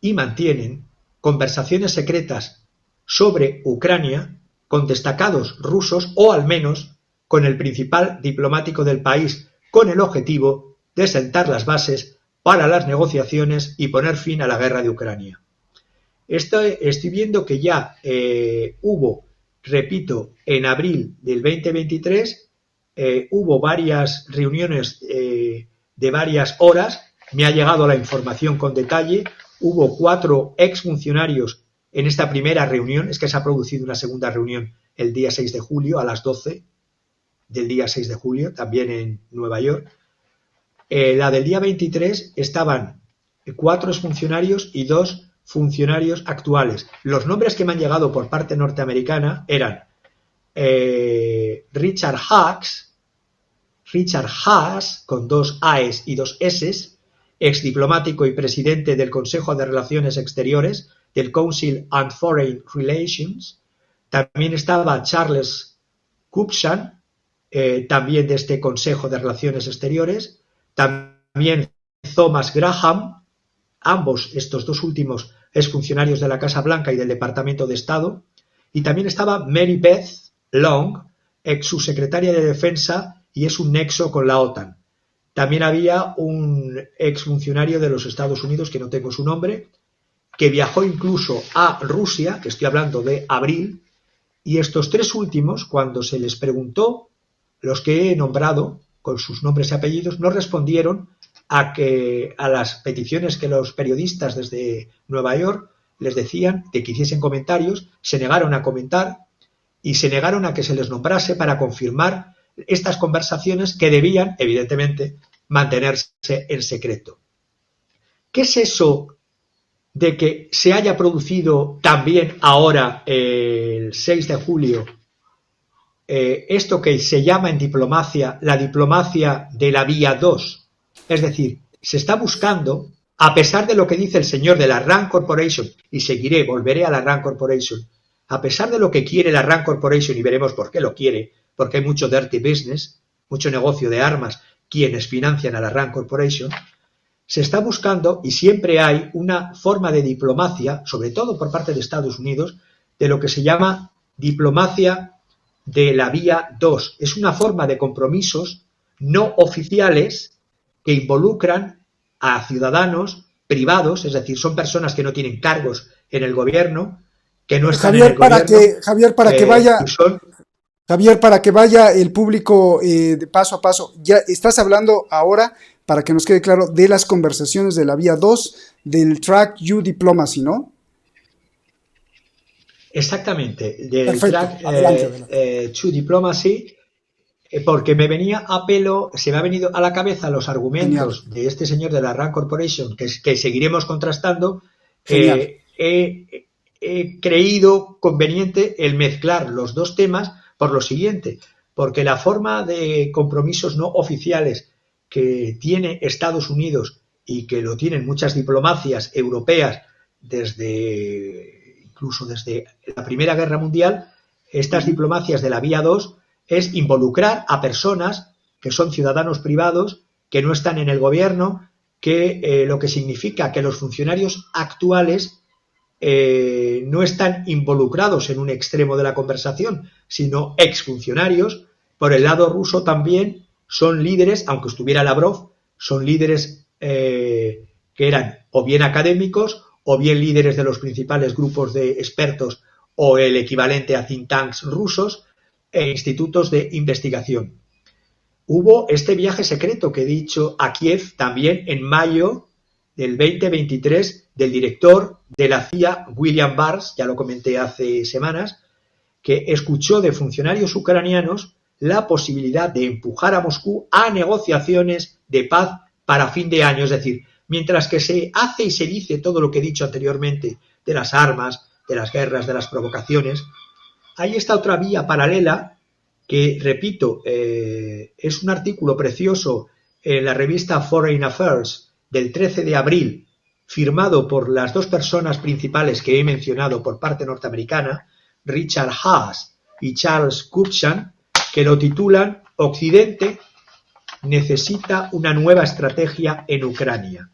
y mantienen conversaciones secretas sobre Ucrania con destacados rusos, o al menos con el principal diplomático del país, con el objetivo de sentar las bases para las negociaciones y poner fin a la guerra de Ucrania. Estoy viendo que ya hubo, repito, en abril del 2023, hubo varias reuniones de varias horas. Me ha llegado la información con detalle. Hubo 4 exfuncionarios en esta primera reunión. Es que se ha producido una segunda reunión el día 6 de julio a las 12 del día 6 de julio, también en Nueva York. La del día 23 estaban 4 exfuncionarios y 2 funcionarios actuales. Los nombres que me han llegado por parte norteamericana eran Richard Haas, con 2 A's y 2 S's, ex diplomático y presidente del Consejo de Relaciones Exteriores, del Council on Foreign Relations. También estaba Charles Kupchan, también de este Consejo de Relaciones Exteriores. También Thomas Graham, ambos, estos 2 últimos, exfuncionarios de la Casa Blanca y del Departamento de Estado. Y también estaba Mary Beth Long, ex subsecretaria de Defensa, y es un nexo con la OTAN. También había un exfuncionario de los Estados Unidos, que no tengo su nombre, que viajó incluso a Rusia, que estoy hablando de abril, y estos 3 últimos, cuando se les preguntó, los que he nombrado, con sus nombres y apellidos, no respondieron a las peticiones que los periodistas desde Nueva York les decían de que hiciesen comentarios. Se negaron a comentar y se negaron a que se les nombrase para confirmar estas conversaciones que debían, evidentemente, mantenerse en secreto. ¿Qué es eso de que se haya producido también ahora, el 6 de julio, esto que se llama en diplomacia la diplomacia de la vía 2? Es decir, se está buscando, a pesar de lo que dice el señor de la Rand Corporation, y volveré a la Rand Corporation, a pesar de lo que quiere la Rand Corporation, y veremos por qué lo quiere, porque hay mucho dirty business, mucho negocio de armas, quienes financian a la Rand Corporation, se está buscando, y siempre hay una forma de diplomacia, sobre todo por parte de Estados Unidos, de lo que se llama diplomacia de la vía 2. Es una forma de compromisos no oficiales que involucran a ciudadanos privados, es decir, son personas que no tienen cargos en el gobierno, que no están en el gobierno. Javier, para que vaya el público de paso a paso, ya estás hablando ahora, para que nos quede claro, de las conversaciones de la vía 2 del Track U Diplomacy, ¿no? Exactamente, del Track 2 Diplomacy, porque se me ha venido a la cabeza los argumentos Genial. De este señor de la Rand Corporation, que seguiremos contrastando. He creído conveniente el mezclar los 2 temas por lo siguiente, porque la forma de compromisos no oficiales que tiene Estados Unidos y que lo tienen muchas diplomacias europeas incluso desde la Primera Guerra Mundial, estas diplomacias de la vía 2 es involucrar a personas que son ciudadanos privados, que no están en el gobierno, que lo que significa que los funcionarios actuales no están involucrados en un extremo de la conversación, sino exfuncionarios. Por el lado ruso también son líderes, aunque estuviera Lavrov, son líderes que eran o bien académicos o bien líderes de los principales grupos de expertos o el equivalente a think tanks rusos e institutos de investigación. Hubo este viaje secreto que he dicho a Kiev también en mayo del 2023 del director de la CIA, William Burns, ya lo comenté hace semanas, que escuchó de funcionarios ucranianos la posibilidad de empujar a Moscú a negociaciones de paz para fin de año. Es decir, mientras que se hace y se dice todo lo que he dicho anteriormente de las armas, de las guerras, de las provocaciones, hay esta otra vía paralela que, repito, es un artículo precioso en la revista Foreign Affairs del 13 de abril, firmado por las dos personas principales que he mencionado por parte norteamericana, Richard Haas y Charles Kupchan, que lo titulan Occidente necesita una nueva estrategia en Ucrania.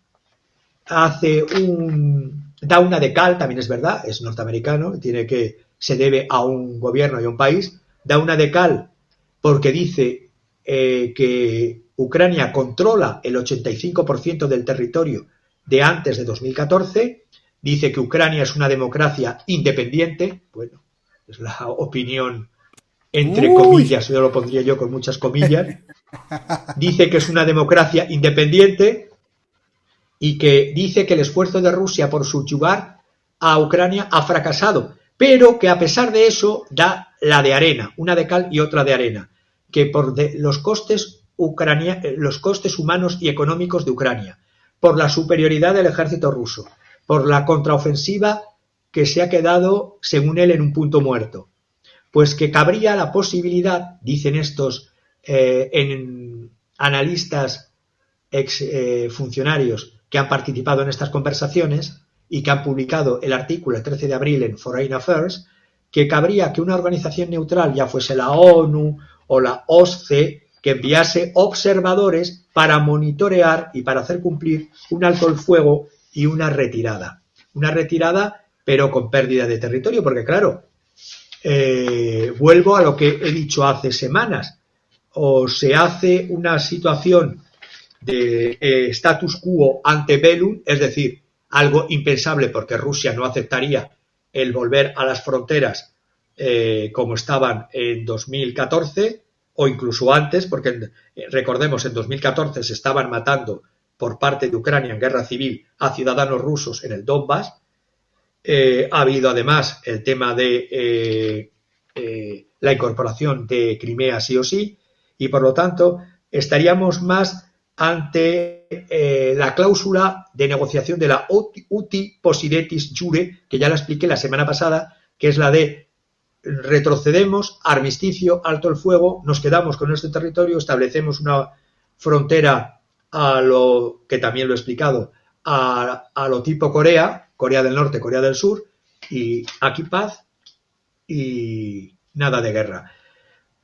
Da una de cal, también es verdad, es norteamericano, se debe a un gobierno y a un país, da una de cal porque dice que Ucrania controla el 85% del territorio de antes de 2014, dice que Ucrania es una democracia independiente, bueno, es la opinión entre comillas, yo lo pondría yo con muchas comillas, dice que es una democracia independiente y que dice que el esfuerzo de Rusia por subyugar a Ucrania ha fracasado, pero que a pesar de eso da la de arena, una de cal y otra de arena, que por los costes humanos y económicos de Ucrania, por la superioridad del ejército ruso, por la contraofensiva que se ha quedado, según él, en un punto muerto, pues que cabría la posibilidad, dicen estos analistas funcionarios que han participado en estas conversaciones y que han publicado el artículo el 13 de abril en Foreign Affairs, que cabría que una organización neutral, ya fuese la ONU o la OSCE, que enviase observadores para monitorear y para hacer cumplir un alto el fuego y una retirada. Una retirada, pero con pérdida de territorio, porque claro, vuelvo a lo que he dicho hace semanas, o se hace una situación de status quo ante bellum, es decir, algo impensable porque Rusia no aceptaría el volver a las fronteras como estaban en 2014 o incluso antes, porque recordemos, en 2014 se estaban matando por parte de Ucrania en guerra civil a ciudadanos rusos en el Donbass. Ha habido además el tema de la incorporación de Crimea sí o sí, y por lo tanto estaríamos más ante la cláusula de negociación de la uti possidetis jure, que ya la expliqué la semana pasada, que es la de retrocedemos, armisticio, alto el fuego, nos quedamos con nuestro territorio, establecemos una frontera a lo que también lo he explicado, a lo tipo Corea del Norte, Corea del Sur, y aquí paz y nada de guerra.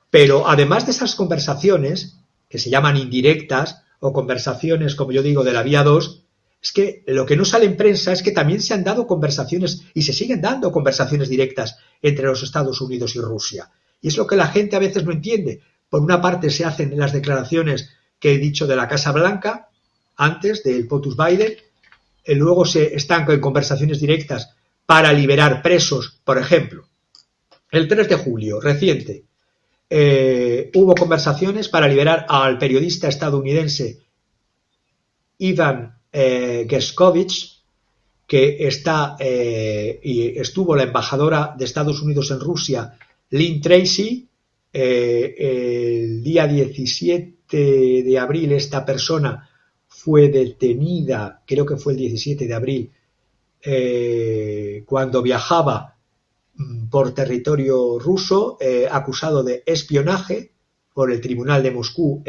Pero además de esas conversaciones, que se llaman indirectas, o conversaciones, como yo digo, de la vía 2, es que lo que no sale en prensa es que también se han dado conversaciones y se siguen dando conversaciones directas entre los Estados Unidos y Rusia. Y es lo que la gente a veces no entiende. Por una parte se hacen las declaraciones que he dicho de la Casa Blanca, antes del POTUS Biden, luego se están en conversaciones directas para liberar presos, por ejemplo. El 3 de julio, reciente, hubo conversaciones para liberar al periodista estadounidense Ivan Gershkovich, que y estuvo la embajadora de Estados Unidos en Rusia, Lynn Tracy. El día 17 de abril esta persona fue detenida, creo que fue el 17 de abril, cuando viajaba por territorio ruso, acusado de espionaje por el Tribunal de Moscú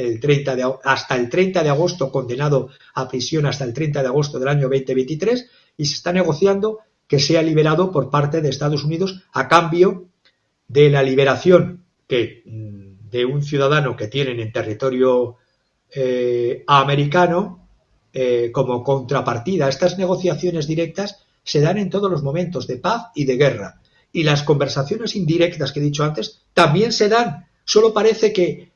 hasta el 30 de agosto, condenado a prisión hasta el 30 de agosto del año 2023, y se está negociando que sea liberado por parte de Estados Unidos a cambio de la liberación de un ciudadano que tienen en territorio americano como contrapartida. Estas negociaciones directas se dan en todos los momentos de paz y de guerra. Y las conversaciones indirectas que he dicho antes también se dan. Solo parece que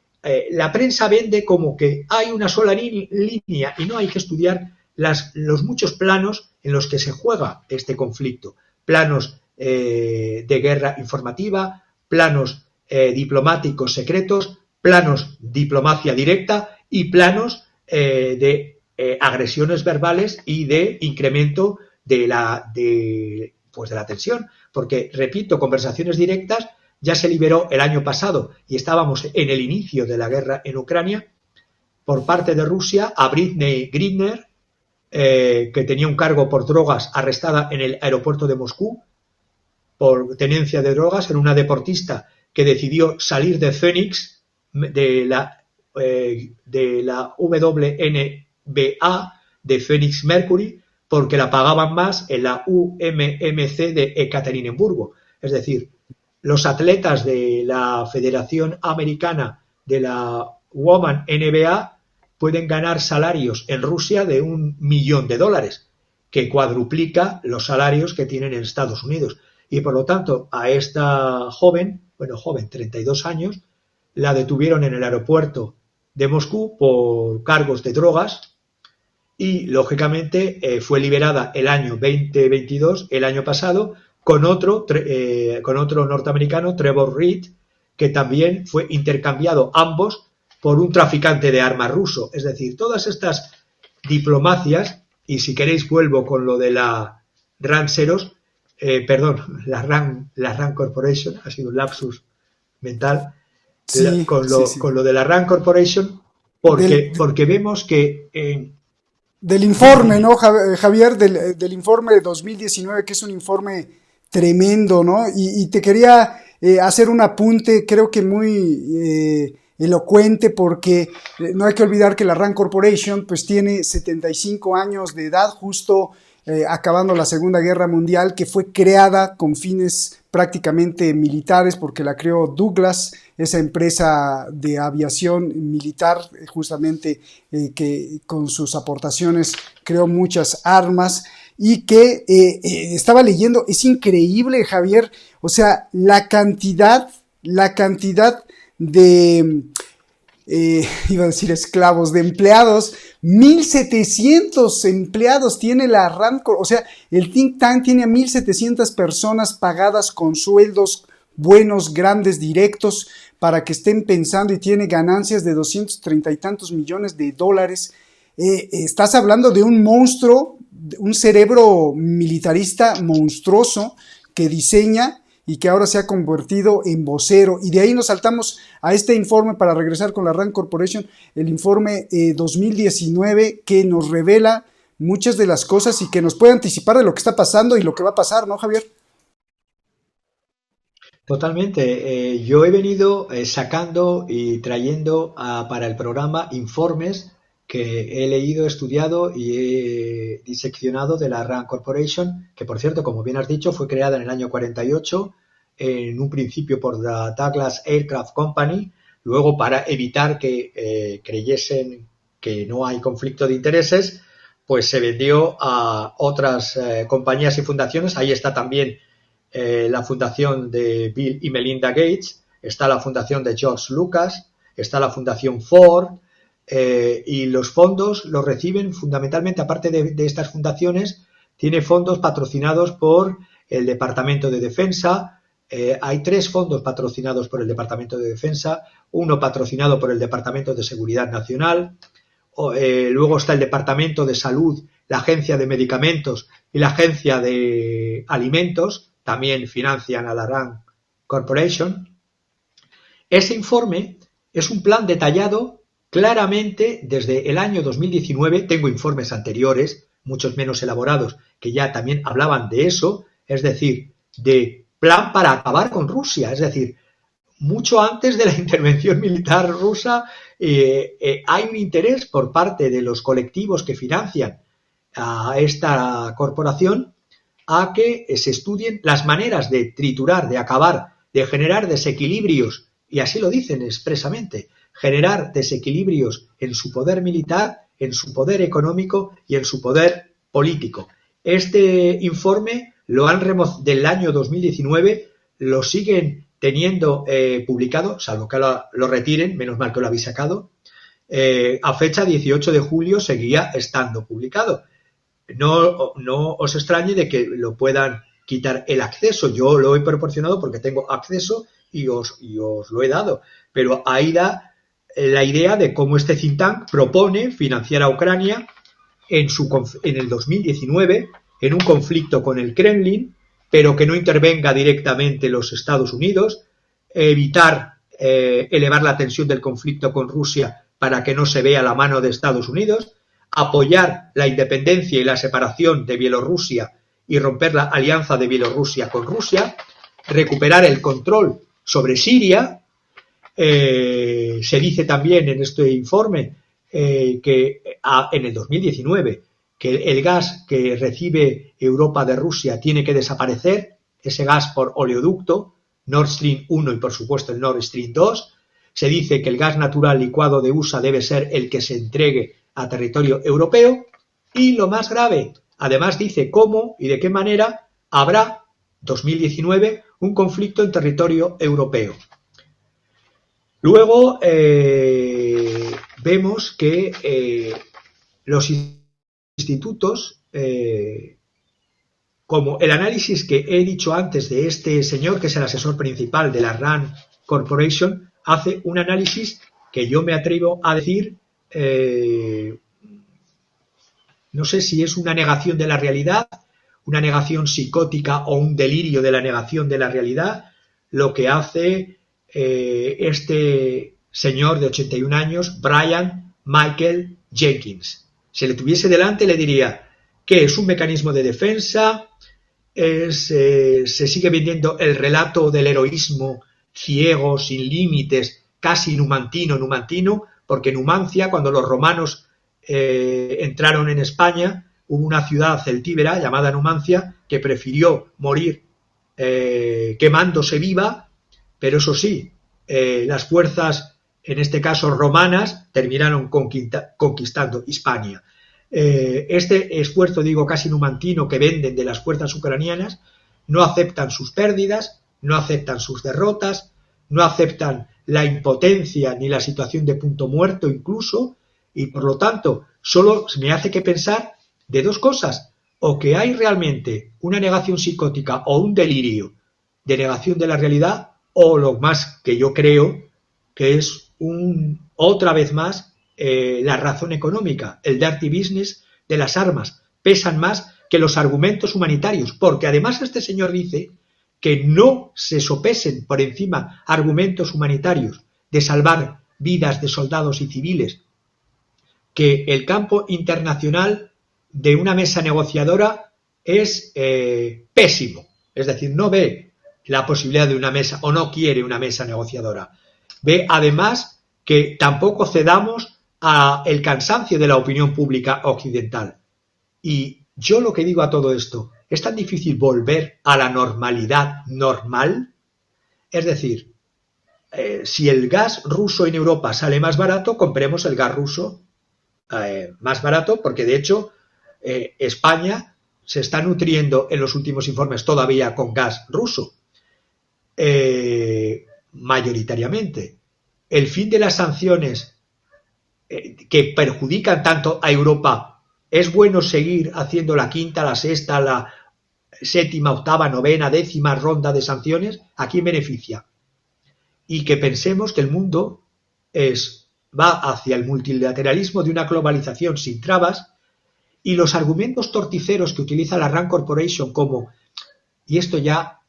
la prensa vende como que hay una sola línea y no, hay que estudiar los muchos planos en los que se juega este conflicto. Planos de guerra informativa, planos diplomáticos secretos, planos diplomacia directa y planos de agresiones verbales y de incremento de la tensión. Porque, repito, conversaciones directas ya se liberó el año pasado y estábamos en el inicio de la guerra en Ucrania por parte de Rusia a Britney Griner, que tenía un cargo por drogas, arrestada en el aeropuerto de Moscú por tenencia de drogas. Era una deportista que decidió salir de Phoenix, de la WNBA, de Phoenix Mercury, porque la pagaban más en la UMMC de Ekaterimburgo. Es decir, los atletas de la Federación Americana de la Woman NBA pueden ganar salarios en Rusia de $1 millón, que cuadruplica los salarios que tienen en Estados Unidos. Y por lo tanto, a esta joven, 32 años, la detuvieron en el aeropuerto de Moscú por cargos de drogas y, lógicamente, fue liberada el año 2022, el año pasado, con otro norteamericano, Trevor Reed, que también fue intercambiado ambos por un traficante de armas ruso. Es decir, todas estas diplomacias, y si queréis vuelvo con lo de la la RAND Corporation, ha sido un lapsus mental, sí, con lo de la RAND Corporation, porque vemos que... del informe, ¿no, Javier? Del informe de 2019, que es un informe tremendo, ¿no? Y te quería hacer un apunte, creo que muy elocuente, porque no hay que olvidar que la RAND Corporation pues tiene 75 años de edad, justo acabando la Segunda Guerra Mundial, que fue creada con fines prácticamente militares, porque la creó Douglas, esa empresa de aviación militar, justamente que con sus aportaciones creó muchas armas, y que estaba leyendo, es increíble, Javier, o sea, la cantidad de, iba a decir esclavos, de empleados, 1,700 empleados tiene la RAND, o sea, el think tank tiene a 1,700 personas pagadas con sueldos buenos, grandes, directos, para que estén pensando, y tiene ganancias de 230 y tantos millones de dólares. Estás hablando de un monstruo, un cerebro militarista monstruoso que diseña y que ahora se ha convertido en vocero. Y de ahí nos saltamos a este informe para regresar con la RAND Corporation, el informe 2019, que nos revela muchas de las cosas y que nos puede anticipar de lo que está pasando y lo que va a pasar, ¿no, Javier? Totalmente. Yo he venido sacando y trayendo para el programa informes que he leído, estudiado y he diseccionado de la RAND Corporation, que, por cierto, como bien has dicho, fue creada en el año 48, en un principio por la Douglas Aircraft Company, luego para evitar que creyesen que no hay conflicto de intereses, pues se vendió a otras compañías y fundaciones. Ahí está también la fundación de Bill y Melinda Gates, está la fundación de George Lucas, está la fundación Ford, y los fondos los reciben fundamentalmente, aparte de estas fundaciones, tiene fondos patrocinados por el Departamento de Defensa. Hay 3 fondos patrocinados por el Departamento de Defensa, uno patrocinado por el Departamento de Seguridad Nacional, luego está el Departamento de Salud, la Agencia de Medicamentos y la Agencia de Alimentos, también financian a la RAND Corporation. Ese informe es un plan detallado claramente desde el año 2019, tengo informes anteriores, muchos menos elaborados, que ya también hablaban de eso, es decir, de plan para acabar con Rusia, es decir, mucho antes de la intervención militar rusa hay un interés por parte de los colectivos que financian a esta corporación a que se estudien las maneras de triturar, de acabar de generar desequilibrios, y así lo dicen expresamente, generar desequilibrios en su poder militar, en su poder económico y en su poder político. Este informe del año 2019 lo siguen teniendo publicado, salvo que lo retiren, menos mal que lo habéis sacado, a fecha 18 de julio seguía estando publicado. No os extrañe de que lo puedan quitar el acceso. Yo lo he proporcionado porque tengo acceso y os lo he dado. Pero ahí da la idea de cómo este think tank propone financiar a Ucrania en el 2019 en un conflicto con el Kremlin, pero que no intervenga directamente los Estados Unidos, evitar elevar la tensión del conflicto con Rusia para que no se vea la mano de Estados Unidos, apoyar la independencia y la separación de Bielorrusia y romper la alianza de Bielorrusia con Rusia, recuperar el control sobre Siria. Se dice también en este informe que en el 2019 que el gas que recibe Europa de Rusia tiene que desaparecer, ese gas por oleoducto, Nord Stream 1 y por supuesto el Nord Stream 2. Se dice que el gas natural licuado de USA debe ser el que se entregue a territorio europeo, y lo más grave, además dice cómo y de qué manera habrá 2019 un conflicto en territorio europeo. Luego vemos que los institutos, como el análisis que he dicho antes de este señor, que es el asesor principal de la RAND Corporation, hace un análisis que yo me atrevo a decir, no sé si es una negación de la realidad, una negación psicótica o un delirio de la negación de la realidad, lo que hace este señor de 81 años, Brian Michael Jenkins. Si le tuviese delante le diría que es un mecanismo de defensa, se sigue vendiendo el relato del heroísmo ciego, sin límites, casi numantino, porque Numancia, cuando los romanos entraron en España, hubo una ciudad celtíbera llamada Numancia que prefirió morir quemándose viva, pero eso sí, las fuerzas, en este caso romanas, terminaron conquistando Hispania. Este esfuerzo, digo, casi numantino que venden de las fuerzas ucranianas, no aceptan sus pérdidas, no aceptan sus derrotas, no aceptan la impotencia ni la situación de punto muerto incluso, y por lo tanto solo me hace que pensar de dos cosas: o que hay realmente una negación psicótica o un delirio de negación de la realidad, o lo más que yo creo que es otra vez más la razón económica, el dirty business de las armas, pesan más que los argumentos humanitarios, porque además este señor dice que no se sopesen por encima argumentos humanitarios de salvar vidas de soldados y civiles, que el campo internacional de una mesa negociadora es pésimo, es decir, no ve la posibilidad de una mesa o no quiere una mesa negociadora. Ve además que tampoco cedamos al cansancio de la opinión pública occidental. Y yo lo que digo a todo esto, ¿es tan difícil volver a la normalidad normal? Es decir, si el gas ruso en Europa sale más barato, compremos el gas ruso más barato, porque de hecho España se está nutriendo en los últimos informes todavía con gas ruso, mayoritariamente. El fin de las sanciones que perjudican tanto a Europa, ¿es bueno seguir haciendo la quinta, la sexta, la séptima, octava, novena, décima ronda de sanciones? ¿A quién beneficia? Y que pensemos que el mundo va hacia el multilateralismo de una globalización sin trabas, y los argumentos torticeros que utiliza la RAND Corporation como, y esto ya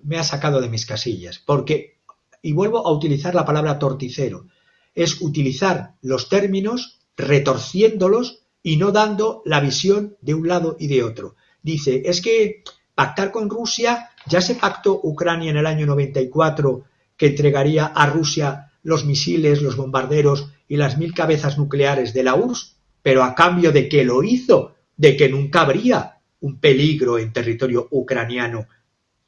me ha sacado de mis casillas, porque, y vuelvo a utilizar la palabra torticero, es utilizar los términos retorciéndolos y no dando la visión de un lado y de otro. Dice, es que pactar con Rusia, ya se pactó Ucrania en el año 94 que entregaría a Rusia los misiles, los bombarderos y las 1000 cabezas nucleares de la URSS, pero a cambio de que lo hizo, de que nunca habría un peligro en territorio ucraniano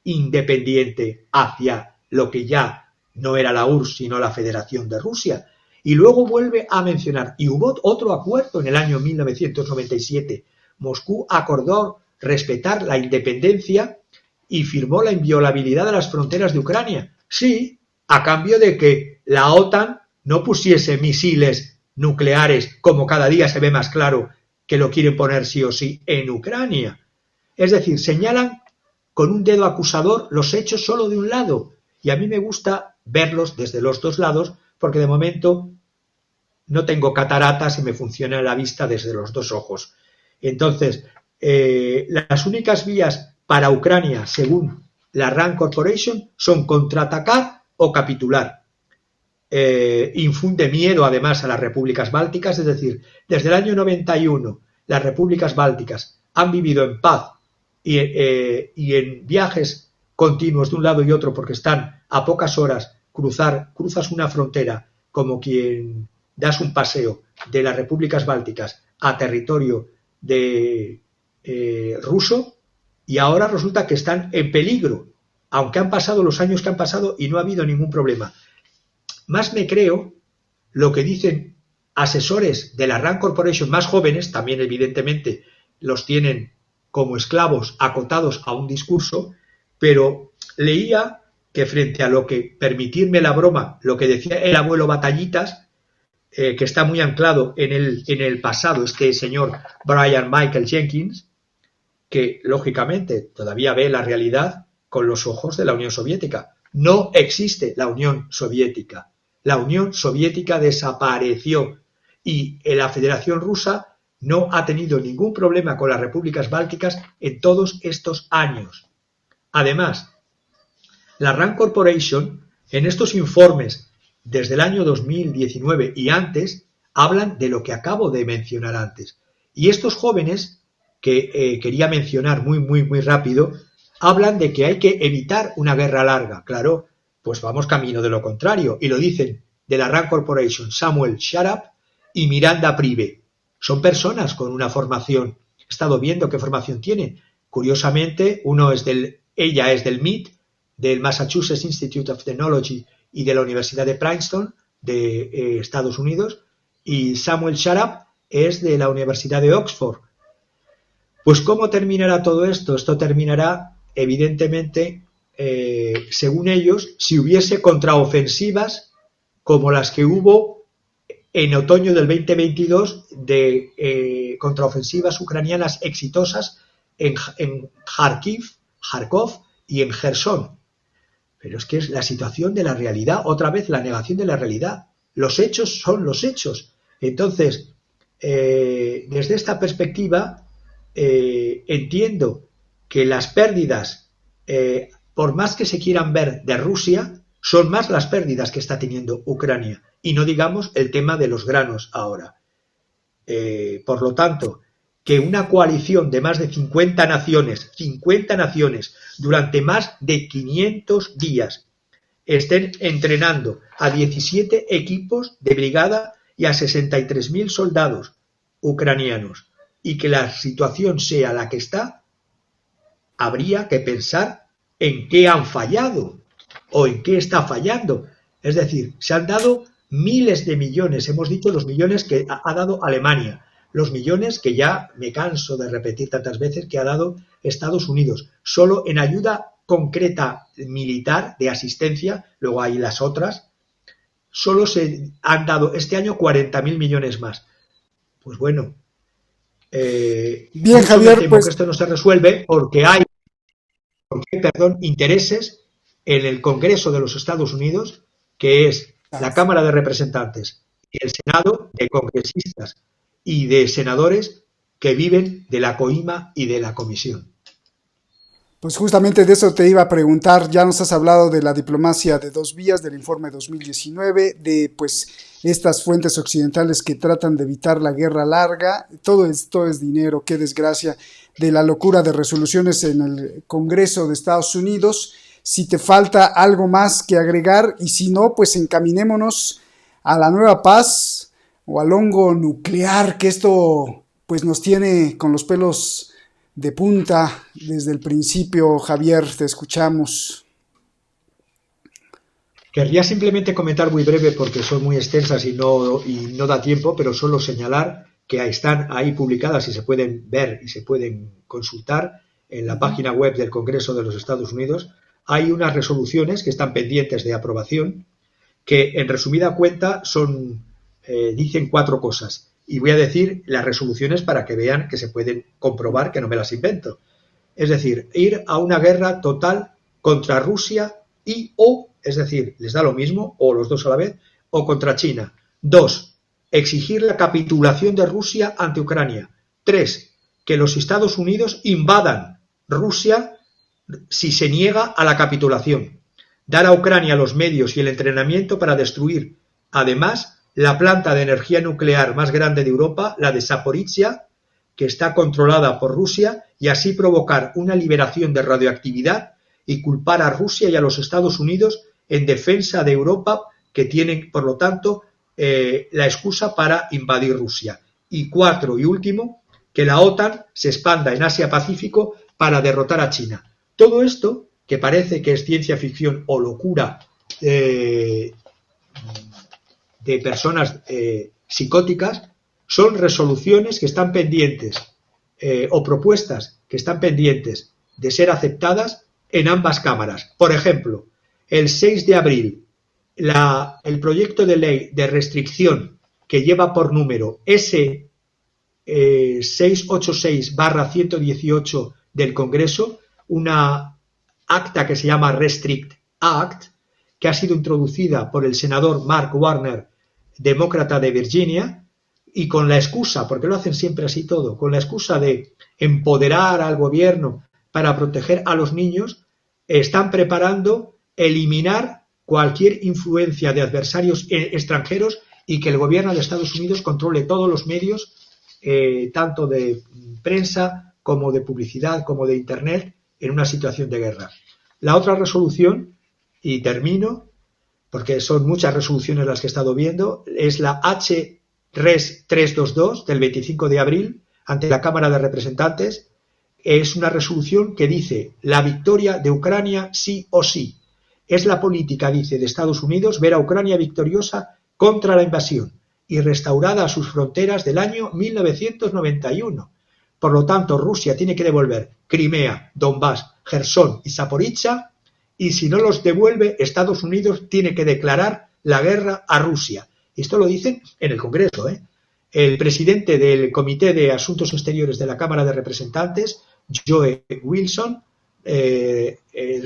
independiente hacia lo que ya no era la URSS, sino la Federación de Rusia. Y luego vuelve a mencionar, y hubo otro acuerdo en el año 1997. Moscú acordó respetar la independencia y firmó la inviolabilidad de las fronteras de Ucrania. Sí, a cambio de que la OTAN no pusiese misiles nucleares, como cada día se ve más claro que lo quieren poner sí o sí en Ucrania. Es decir, señalan con un dedo acusador los hechos solo de un lado. Y a mí me gusta verlos desde los dos lados, porque de momento no tengo cataratas y me funciona la vista desde los dos ojos. Entonces, las únicas vías para Ucrania, según la RAND Corporation, son contraatacar o capitular. Infunde miedo además a las repúblicas bálticas, es decir, desde el año 91 las repúblicas bálticas han vivido en paz y en viajes continuos de un lado y otro, porque están a pocas horas, cruzas una frontera como quien das un paseo de las repúblicas bálticas a territorio de ruso, y ahora resulta que están en peligro, aunque han pasado los años que han pasado y no ha habido ningún problema. Más me creo lo que dicen asesores de la RAND Corporation más jóvenes, también evidentemente los tienen como esclavos acotados a un discurso, pero leía que frente a lo que, permitirme la broma, lo que decía el abuelo Batallitas, que está muy anclado en el pasado, este señor Brian Michael Jenkins, que lógicamente todavía ve la realidad con los ojos de la Unión Soviética. No existe la Unión Soviética. La Unión Soviética desapareció y la Federación Rusa no ha tenido ningún problema con las repúblicas bálticas en todos estos años. Además, la RAND Corporation, en estos informes desde el año 2019 y antes, hablan de lo que acabo de mencionar antes. Y estos jóvenes, que quería mencionar muy rápido, hablan de que hay que evitar una guerra larga. Claro, pues vamos camino de lo contrario. Y lo dicen de la RAND Corporation Samuel Sharap y Miranda Prive. Son personas con una formación. He estado viendo qué formación tienen. Curiosamente, ella es del MIT, del Massachusetts Institute of Technology y de la Universidad de Princeton, de Estados Unidos, y Samuel Sharap es de la Universidad de Oxford. Pues ¿cómo terminará todo esto? Esto terminará, evidentemente, según ellos, si hubiese contraofensivas como las que hubo en otoño del 2022, de contraofensivas ucranianas exitosas en Kharkov y en Gerson. Pero es que es la situación de la realidad, otra vez la negación de la realidad. Los hechos son los hechos. Entonces, desde esta perspectiva, entiendo que las pérdidas, por más que se quieran ver de Rusia, son más las pérdidas que está teniendo Ucrania. Y no digamos el tema de los granos ahora. Por lo tanto, que una coalición de más de 50 naciones, durante más de 500 días, estén entrenando a 17 equipos de brigada y a 63.000 soldados ucranianos, y que la situación sea la que está, habría que pensar en qué han fallado o en qué está fallando. Es decir, se han dado miles de millones, hemos dicho los millones que ha dado Alemania, los millones que ya me canso de repetir tantas veces que ha dado Estados Unidos, solo en ayuda concreta militar de asistencia, luego hay las otras, solo se han dado este año 40.000 millones más. Pues bueno, bien, Javier, me temo pues que esto no se resuelve porque hay intereses en el Congreso de los Estados Unidos, que es la Cámara de Representantes y el Senado, de congresistas y de senadores que viven de la coima y de la comisión. Pues justamente de eso te iba a preguntar. Ya nos has hablado de la diplomacia de dos vías, del informe 2019, de pues estas fuentes occidentales que tratan de evitar la guerra larga. Todo es dinero, qué desgracia, de la locura de resoluciones en el Congreso de Estados Unidos. Si te falta algo más que agregar, y si no, pues encaminémonos a la nueva paz o al hongo nuclear, que esto pues nos tiene con los pelos de punta desde el principio. Javier, te escuchamos. Querría simplemente comentar muy breve, porque son muy extensas y no da tiempo, pero solo señalar que están ahí publicadas y se pueden ver y se pueden consultar en la página web del Congreso de los Estados Unidos. Hay unas resoluciones que están pendientes de aprobación que, en resumida cuenta, dicen 4 cosas. Y voy a decir las resoluciones para que vean que se pueden comprobar, que no me las invento. Es decir, ir a una guerra total contra Rusia es decir, les da lo mismo, o los dos a la vez, o contra China. 2, exigir la capitulación de Rusia ante Ucrania. 3, que los Estados Unidos invadan Rusia si se niega a la capitulación. Dar a Ucrania los medios y el entrenamiento para destruir, además, la planta de energía nuclear más grande de Europa, la de Zaporizhia, que está controlada por Rusia, y así provocar una liberación de radioactividad y culpar a Rusia y a los Estados Unidos en defensa de Europa, que tienen, por lo tanto, la excusa para invadir Rusia. Y 4 y último, que la OTAN se expanda en Asia-Pacífico para derrotar a China. Todo esto, que parece que es ciencia ficción o locura de personas psicóticas, son resoluciones que están pendientes o propuestas que están pendientes de ser aceptadas en ambas cámaras. Por ejemplo, el 6 de abril, el proyecto de ley de restricción que lleva por número S686/118 del Congreso, una acta que se llama Restrict Act, que ha sido introducida por el senador Mark Warner, demócrata de Virginia, y con la excusa, porque lo hacen siempre así todo, con la excusa de empoderar al gobierno para proteger a los niños, están preparando eliminar cualquier influencia de adversarios extranjeros y que el gobierno de Estados Unidos controle todos los medios, tanto de prensa como de publicidad, como de Internet, en una situación de guerra. La otra resolución, y termino, porque son muchas resoluciones las que he estado viendo, es la H-Res 322 del 25 de abril ante la Cámara de Representantes. Es una resolución que dice: la victoria de Ucrania sí o sí. Es la política, dice, de Estados Unidos ver a Ucrania victoriosa contra la invasión y restaurada a sus fronteras del año 1991. Por lo tanto, Rusia tiene que devolver Crimea, Donbass, Jersón y Zaporizhia, y si no los devuelve, Estados Unidos tiene que declarar la guerra a Rusia. Esto lo dicen en el Congreso, ¿eh? El presidente del Comité de Asuntos Exteriores de la Cámara de Representantes, Joe Wilson,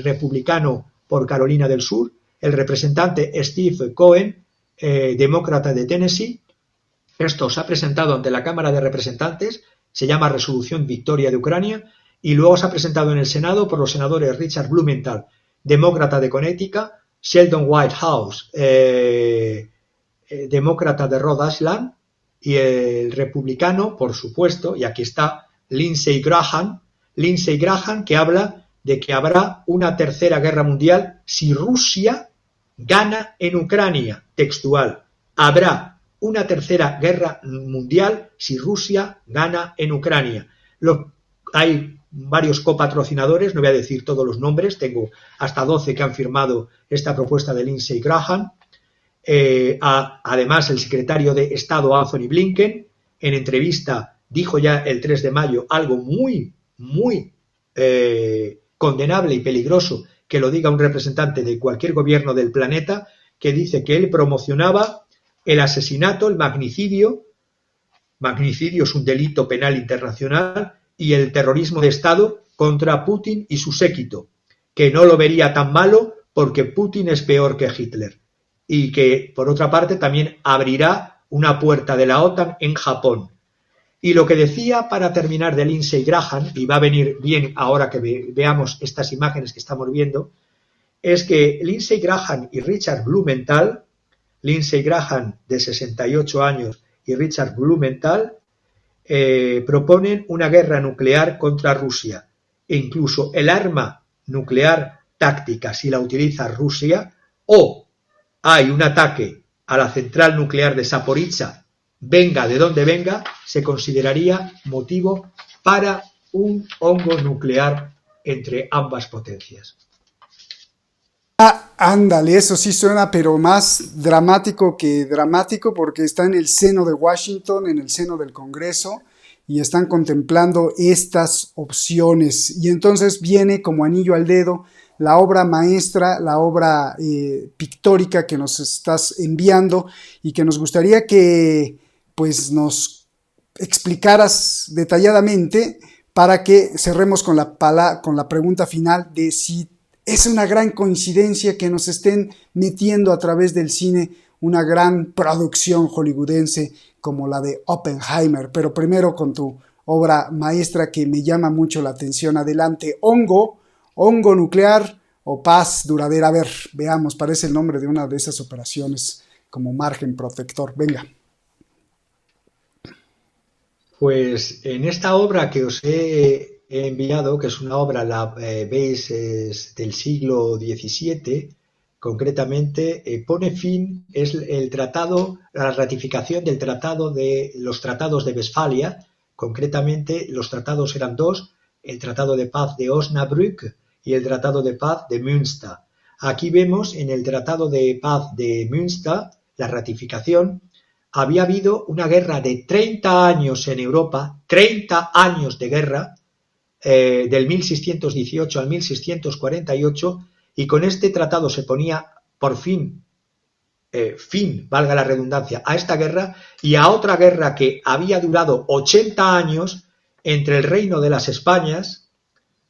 republicano por Carolina del Sur, el representante Steve Cohen, demócrata de Tennessee. Esto se ha presentado ante la Cámara de Representantes, se llama Resolución Victoria de Ucrania, y luego se ha presentado en el Senado por los senadores Richard Blumenthal, demócrata de Connecticut, Sheldon Whitehouse, demócrata de Rhode Island, y el republicano, por supuesto, y aquí está Lindsey Graham, que habla de que habrá una tercera guerra mundial si Rusia gana en Ucrania. Textual: habrá una tercera guerra mundial si Rusia gana en Ucrania. Hay varios copatrocinadores, no voy a decir todos los nombres, tengo hasta 12 que han firmado esta propuesta de Lindsey Graham. Además, el secretario de Estado Anthony Blinken, en entrevista, dijo ya el 3 de mayo algo muy, muy condenable y peligroso, que lo diga un representante de cualquier gobierno del planeta, que dice que él promocionaba el asesinato, el magnicidio es un delito penal internacional, y el terrorismo de Estado contra Putin y su séquito, que no lo vería tan malo porque Putin es peor que Hitler, y que, por otra parte, también abrirá una puerta de la OTAN en Japón. Y lo que decía, para terminar, de Lindsey Graham, y va a venir bien ahora que veamos estas imágenes que estamos viendo, es que Lindsey Graham y Richard Blumenthal, Lindsey Graham de 68 años y Richard Blumenthal, proponen una guerra nuclear contra Rusia, e incluso el arma nuclear táctica, si la utiliza Rusia, o hay un ataque a la central nuclear de Zaporizhia, venga de donde venga, se consideraría motivo para un hongo nuclear entre ambas potencias. Ah, ándale, eso sí suena, pero más dramático que dramático, porque está en el seno de Washington, en el seno del Congreso, y están contemplando estas opciones. Y entonces viene como anillo al dedo la obra maestra, la obra pictórica que nos estás enviando y que nos gustaría que pues nos explicaras detalladamente para que cerremos con con la pregunta final de si es una gran coincidencia que nos estén metiendo a través del cine una gran producción hollywoodense como la de Oppenheimer. Pero primero con tu obra maestra que me llama mucho la atención. Adelante, hongo nuclear o paz duradera. A ver, veamos, parece el nombre de una de esas operaciones como margen protector. Venga. Pues en esta obra que os he enviado, que es una obra, veis, es del siglo XVII, concretamente, pone fin, es el tratado, la ratificación del tratado de los tratados de Westfalia. Concretamente, los tratados eran dos: el Tratado de Paz de Osnabrück y el Tratado de Paz de Münster. Aquí vemos en el Tratado de Paz de Münster la ratificación. Había habido una guerra de 30 años en Europa, 30 años de guerra, del 1618 al 1648, y con este tratado se ponía por fin, valga la redundancia, a esta guerra y a otra guerra que había durado 80 años entre el Reino de las Españas,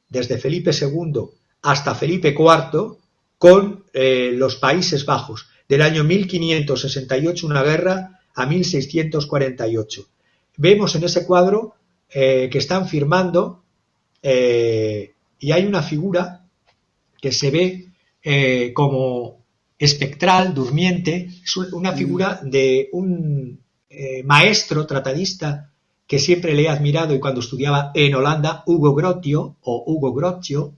desde Felipe II hasta Felipe IV, con los Países Bajos. Del año 1568 una guerra a 1648. Vemos en ese cuadro que están firmando y hay una figura que se ve como espectral, durmiente. Es una figura de un maestro tratadista que siempre le he admirado, y cuando estudiaba en Holanda, Hugo Grotius,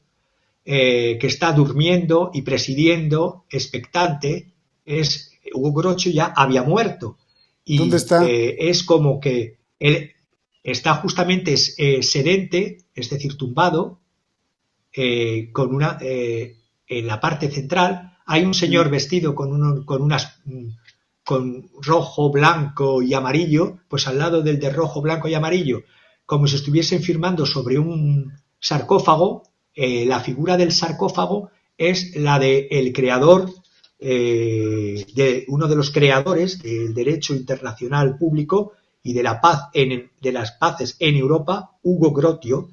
que está durmiendo y presidiendo, expectante. Hugo Grotius ya había muerto, ¿Dónde y está? es como que él está justamente sedente, es decir, tumbado, en la parte central hay un señor vestido con rojo, blanco y amarillo, pues al lado del de rojo, blanco y amarillo, como si estuviesen firmando sobre un sarcófago. La figura del sarcófago es la del creador, de uno de los creadores del derecho internacional público y de de las paces en Europa, Hugo Grotius.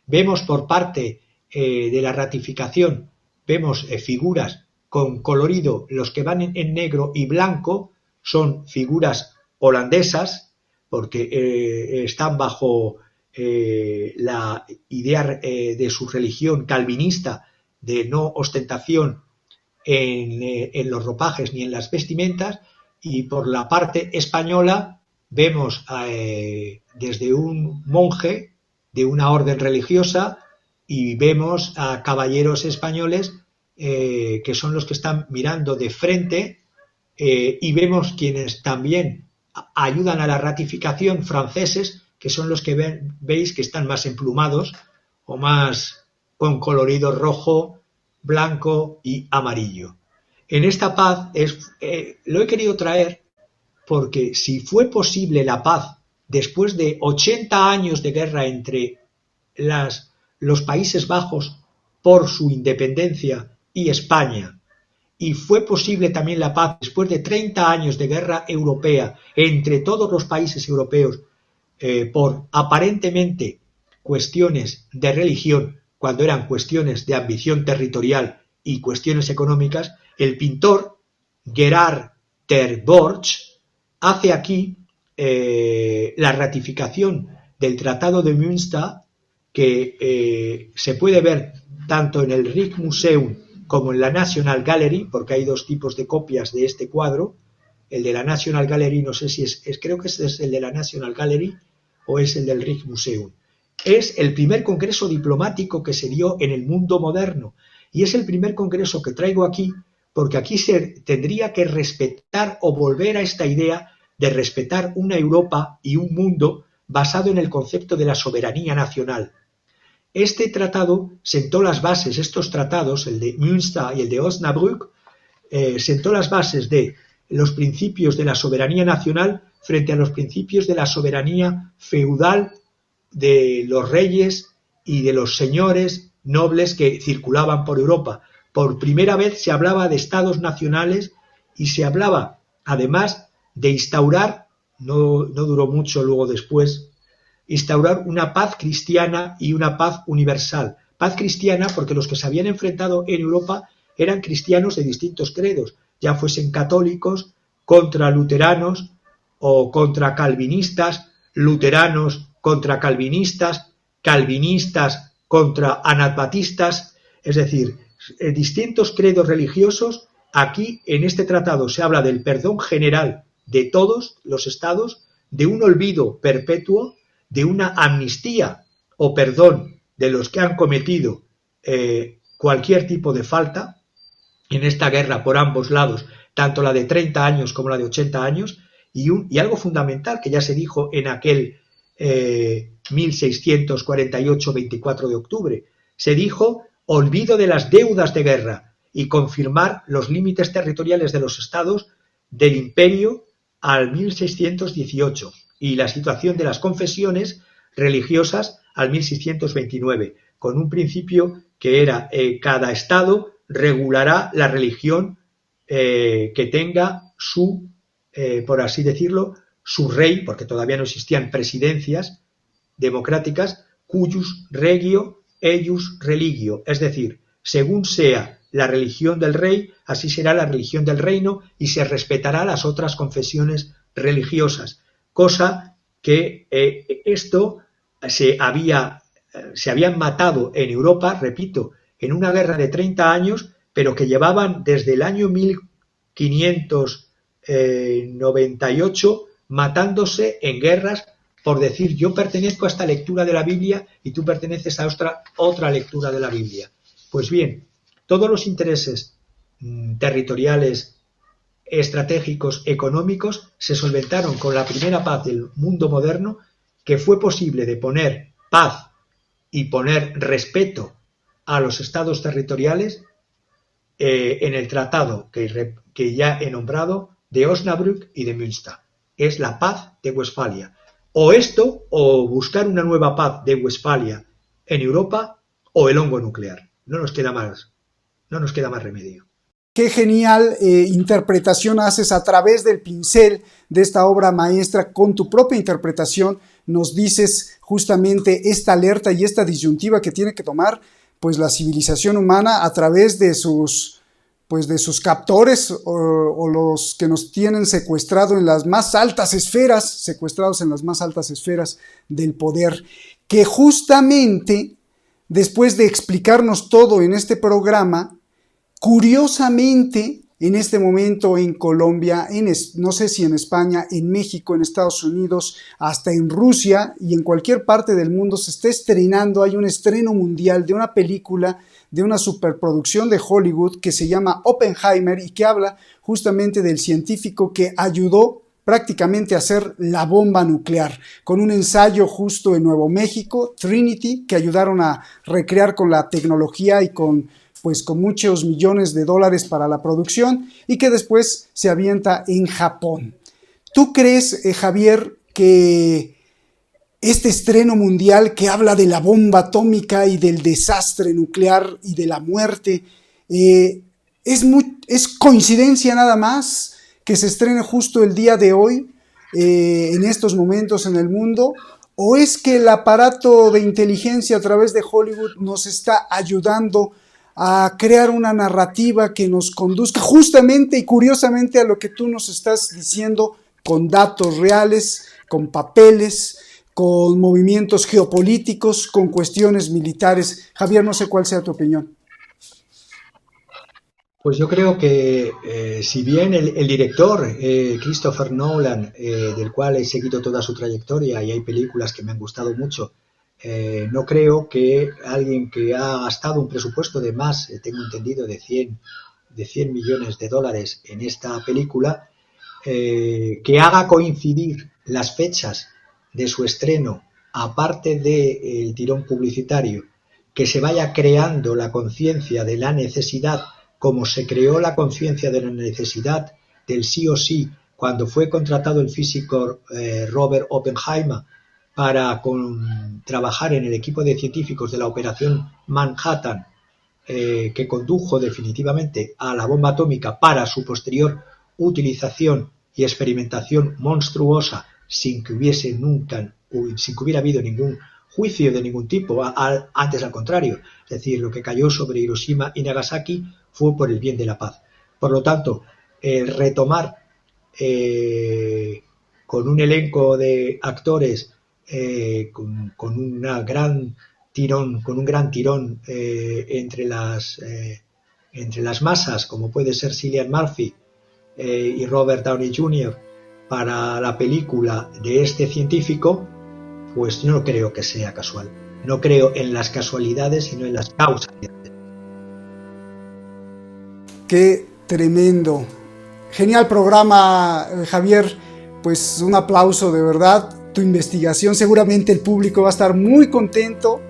Vemos por parte de la ratificación, vemos figuras con colorido. Los que van en negro y blanco son figuras holandesas, porque están bajo la idea de su religión calvinista de no ostentación en los ropajes ni en las vestimentas. Y por la parte española vemos desde un monje de una orden religiosa, y vemos a caballeros españoles que son los que están mirando de frente, y vemos quienes también ayudan a la ratificación, franceses, que son los que veis que están más emplumados o más con colorido rojo, blanco y amarillo. En esta paz lo he querido traer porque si fue posible la paz después de 80 años de guerra entre los Países Bajos por su independencia y España, y fue posible también la paz después de 30 años de guerra europea entre todos los países europeos por aparentemente cuestiones de religión, cuando eran cuestiones de ambición territorial y cuestiones económicas, el pintor Gerard ter Borch hace aquí la ratificación del Tratado de Münster, que se puede ver tanto en el Rijksmuseum como en la National Gallery, porque hay dos tipos de copias de este cuadro. El de la National Gallery, no sé si creo que es el de la National Gallery o es el del Rijksmuseum. Es el primer congreso diplomático que se dio en el mundo moderno, y es el primer congreso que traigo aquí porque aquí se tendría que respetar o volver a esta idea de respetar una Europa y un mundo basado en el concepto de la soberanía nacional. Este tratado sentó las bases, estos tratados, el de Münster y el de Osnabrück, sentó las bases de los principios de la soberanía nacional frente a los principios de la soberanía feudal de los reyes y de los señores nobles que circulaban por Europa. Por primera vez se hablaba de estados nacionales y se hablaba, además, de instaurar, no duró mucho luego después, instaurar una paz cristiana y una paz universal. Paz cristiana porque los que se habían enfrentado en Europa eran cristianos de distintos credos, ya fuesen católicos contra luteranos o contra calvinistas, luteranos contra calvinistas, calvinistas contra anabatistas, es decir, distintos credos religiosos. Aquí en este tratado se habla del perdón general de todos los estados, de un olvido perpetuo, de una amnistía o perdón de los que han cometido cualquier tipo de falta en esta guerra por ambos lados, tanto la de 30 años como la de 80 años, y algo fundamental que ya se dijo en aquel 1648, 24 de octubre, se dijo olvido de las deudas de guerra y confirmar los límites territoriales de los estados del imperio al 1618 y la situación de las confesiones religiosas al 1629, con un principio que era cada estado regulará la religión que tenga su, por así decirlo, su rey, porque todavía no existían presidencias democráticas, cuius regio eius religio, es decir, según sea la religión del rey, así será la religión del reino y se respetará las otras confesiones religiosas, cosa que esto se habían matado en Europa, repito, en una guerra de 30 años, pero que llevaban desde el año 1598 matándose en guerras por decir yo pertenezco a esta lectura de la Biblia y tú perteneces a otra lectura de la Biblia. Pues bien, todos los intereses territoriales, estratégicos, económicos se solventaron con la primera paz del mundo moderno, que fue posible de poner paz y poner respeto a los estados territoriales en el tratado que ya he nombrado de Osnabrück y de Münster. Es la paz de Westfalia. O esto, o buscar una nueva paz de Westfalia en Europa, o el hongo nuclear. No nos queda más remedio. Qué genial interpretación haces a través del pincel de esta obra maestra. Con tu propia interpretación nos dices justamente esta alerta y esta disyuntiva que tiene que tomar pues la civilización humana a través de sus captores o los que nos tienen secuestrados en las más altas esferas del poder, que justamente después de explicarnos todo en este programa, curiosamente, en este momento en Colombia, no sé si en España, en México, en Estados Unidos, hasta en Rusia y en cualquier parte del mundo se está estrenando, hay un estreno mundial de una película, de una superproducción de Hollywood que se llama Oppenheimer y que habla justamente del científico que ayudó prácticamente a hacer la bomba nuclear, con un ensayo justo en Nuevo México, Trinity, que ayudaron a recrear con la tecnología y con muchos millones de dólares para la producción y que después se avienta en Japón. ¿Tú crees, Javier, que este estreno mundial que habla de la bomba atómica y del desastre nuclear y de la muerte, es coincidencia nada más que se estrene justo el día de hoy, en estos momentos en el mundo? ¿O es que el aparato de inteligencia a través de Hollywood nos está ayudando a crear una narrativa que nos conduzca justamente y curiosamente a lo que tú nos estás diciendo, con datos reales, con papeles, con movimientos geopolíticos, con cuestiones militares? Javier, no sé cuál sea tu opinión. Pues yo creo que si bien el director Christopher Nolan, del cual he seguido toda su trayectoria y hay películas que me han gustado mucho, no creo que alguien que ha gastado un presupuesto de más, tengo entendido, de 100 millones de dólares en esta película, que haga coincidir las fechas de su estreno, aparte del tirón publicitario, que se vaya creando la conciencia de la necesidad, como se creó la conciencia de la necesidad del sí o sí cuando fue contratado el físico Robert Oppenheimer para trabajar en el equipo de científicos de la Operación Manhattan, que condujo definitivamente a la bomba atómica para su posterior utilización y experimentación monstruosa sin que hubiera habido ningún juicio de ningún tipo, antes al contrario, es decir, lo que cayó sobre Hiroshima y Nagasaki fue por el bien de la paz. Por lo tanto, retomar con un elenco de actores con un gran tirón entre las masas, como puede ser Cillian Murphy y Robert Downey Jr. para la película de este científico, pues yo no creo que sea casual. No creo en las casualidades, sino en las causalidades. Qué tremendo. Genial programa, Javier. Pues un aplauso de verdad. Tu investigación, seguramente el público va a estar muy contento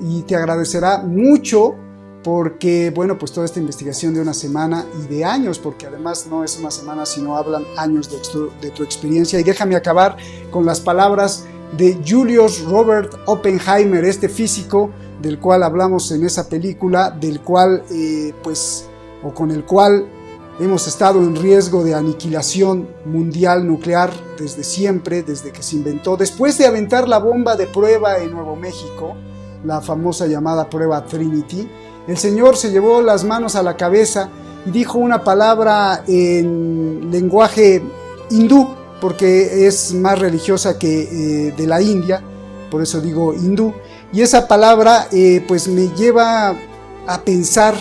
y te agradecerá mucho porque, bueno, pues toda esta investigación de una semana y de años, porque además no es una semana, sino hablan años de tu experiencia. Y déjame acabar con las palabras de Julius Robert Oppenheimer, este físico del cual hablamos en esa película, del cual, con el cual hemos estado en riesgo de aniquilación mundial nuclear desde siempre, desde que se inventó. Después de aventar la bomba de prueba en Nuevo México, la famosa llamada prueba Trinity, el señor se llevó las manos a la cabeza y dijo una palabra en lenguaje hindú, porque es más religiosa que de la India, por eso digo hindú. Y esa palabra pues me lleva a pensar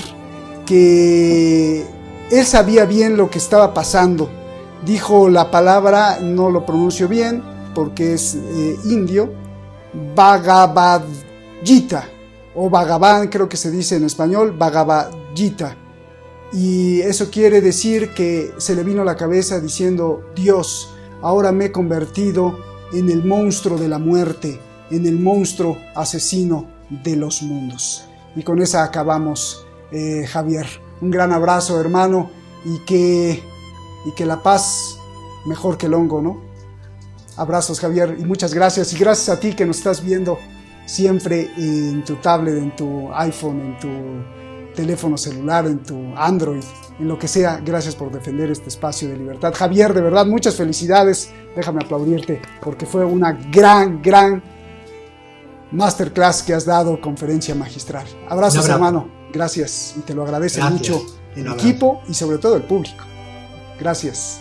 que él sabía bien lo que estaba pasando. Dijo la palabra, no lo pronuncio bien porque es indio, Bhagavad Gita, o Bhagavan, creo que se dice en español, Bhagavad Gita. Y eso quiere decir que se le vino a la cabeza diciendo: Dios, ahora me he convertido en el monstruo de la muerte, en el monstruo asesino de los mundos. Y con esa acabamos, Javier. Un gran abrazo, hermano, y que la paz mejor que el hongo, ¿no? Abrazos, Javier, y muchas gracias. Y gracias a ti que nos estás viendo siempre en tu tablet, en tu iPhone, en tu teléfono celular, en tu Android, en lo que sea. Gracias por defender este espacio de libertad. Javier, de verdad, muchas felicidades. Déjame aplaudirte porque fue una gran masterclass que has dado, conferencia magistral. Abrazos, hermano. Gracias, y te lo agradece mucho el equipo y sobre todo el público. Gracias.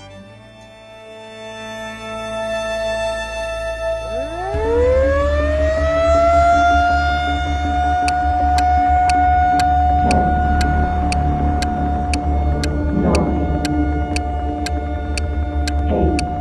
Hey.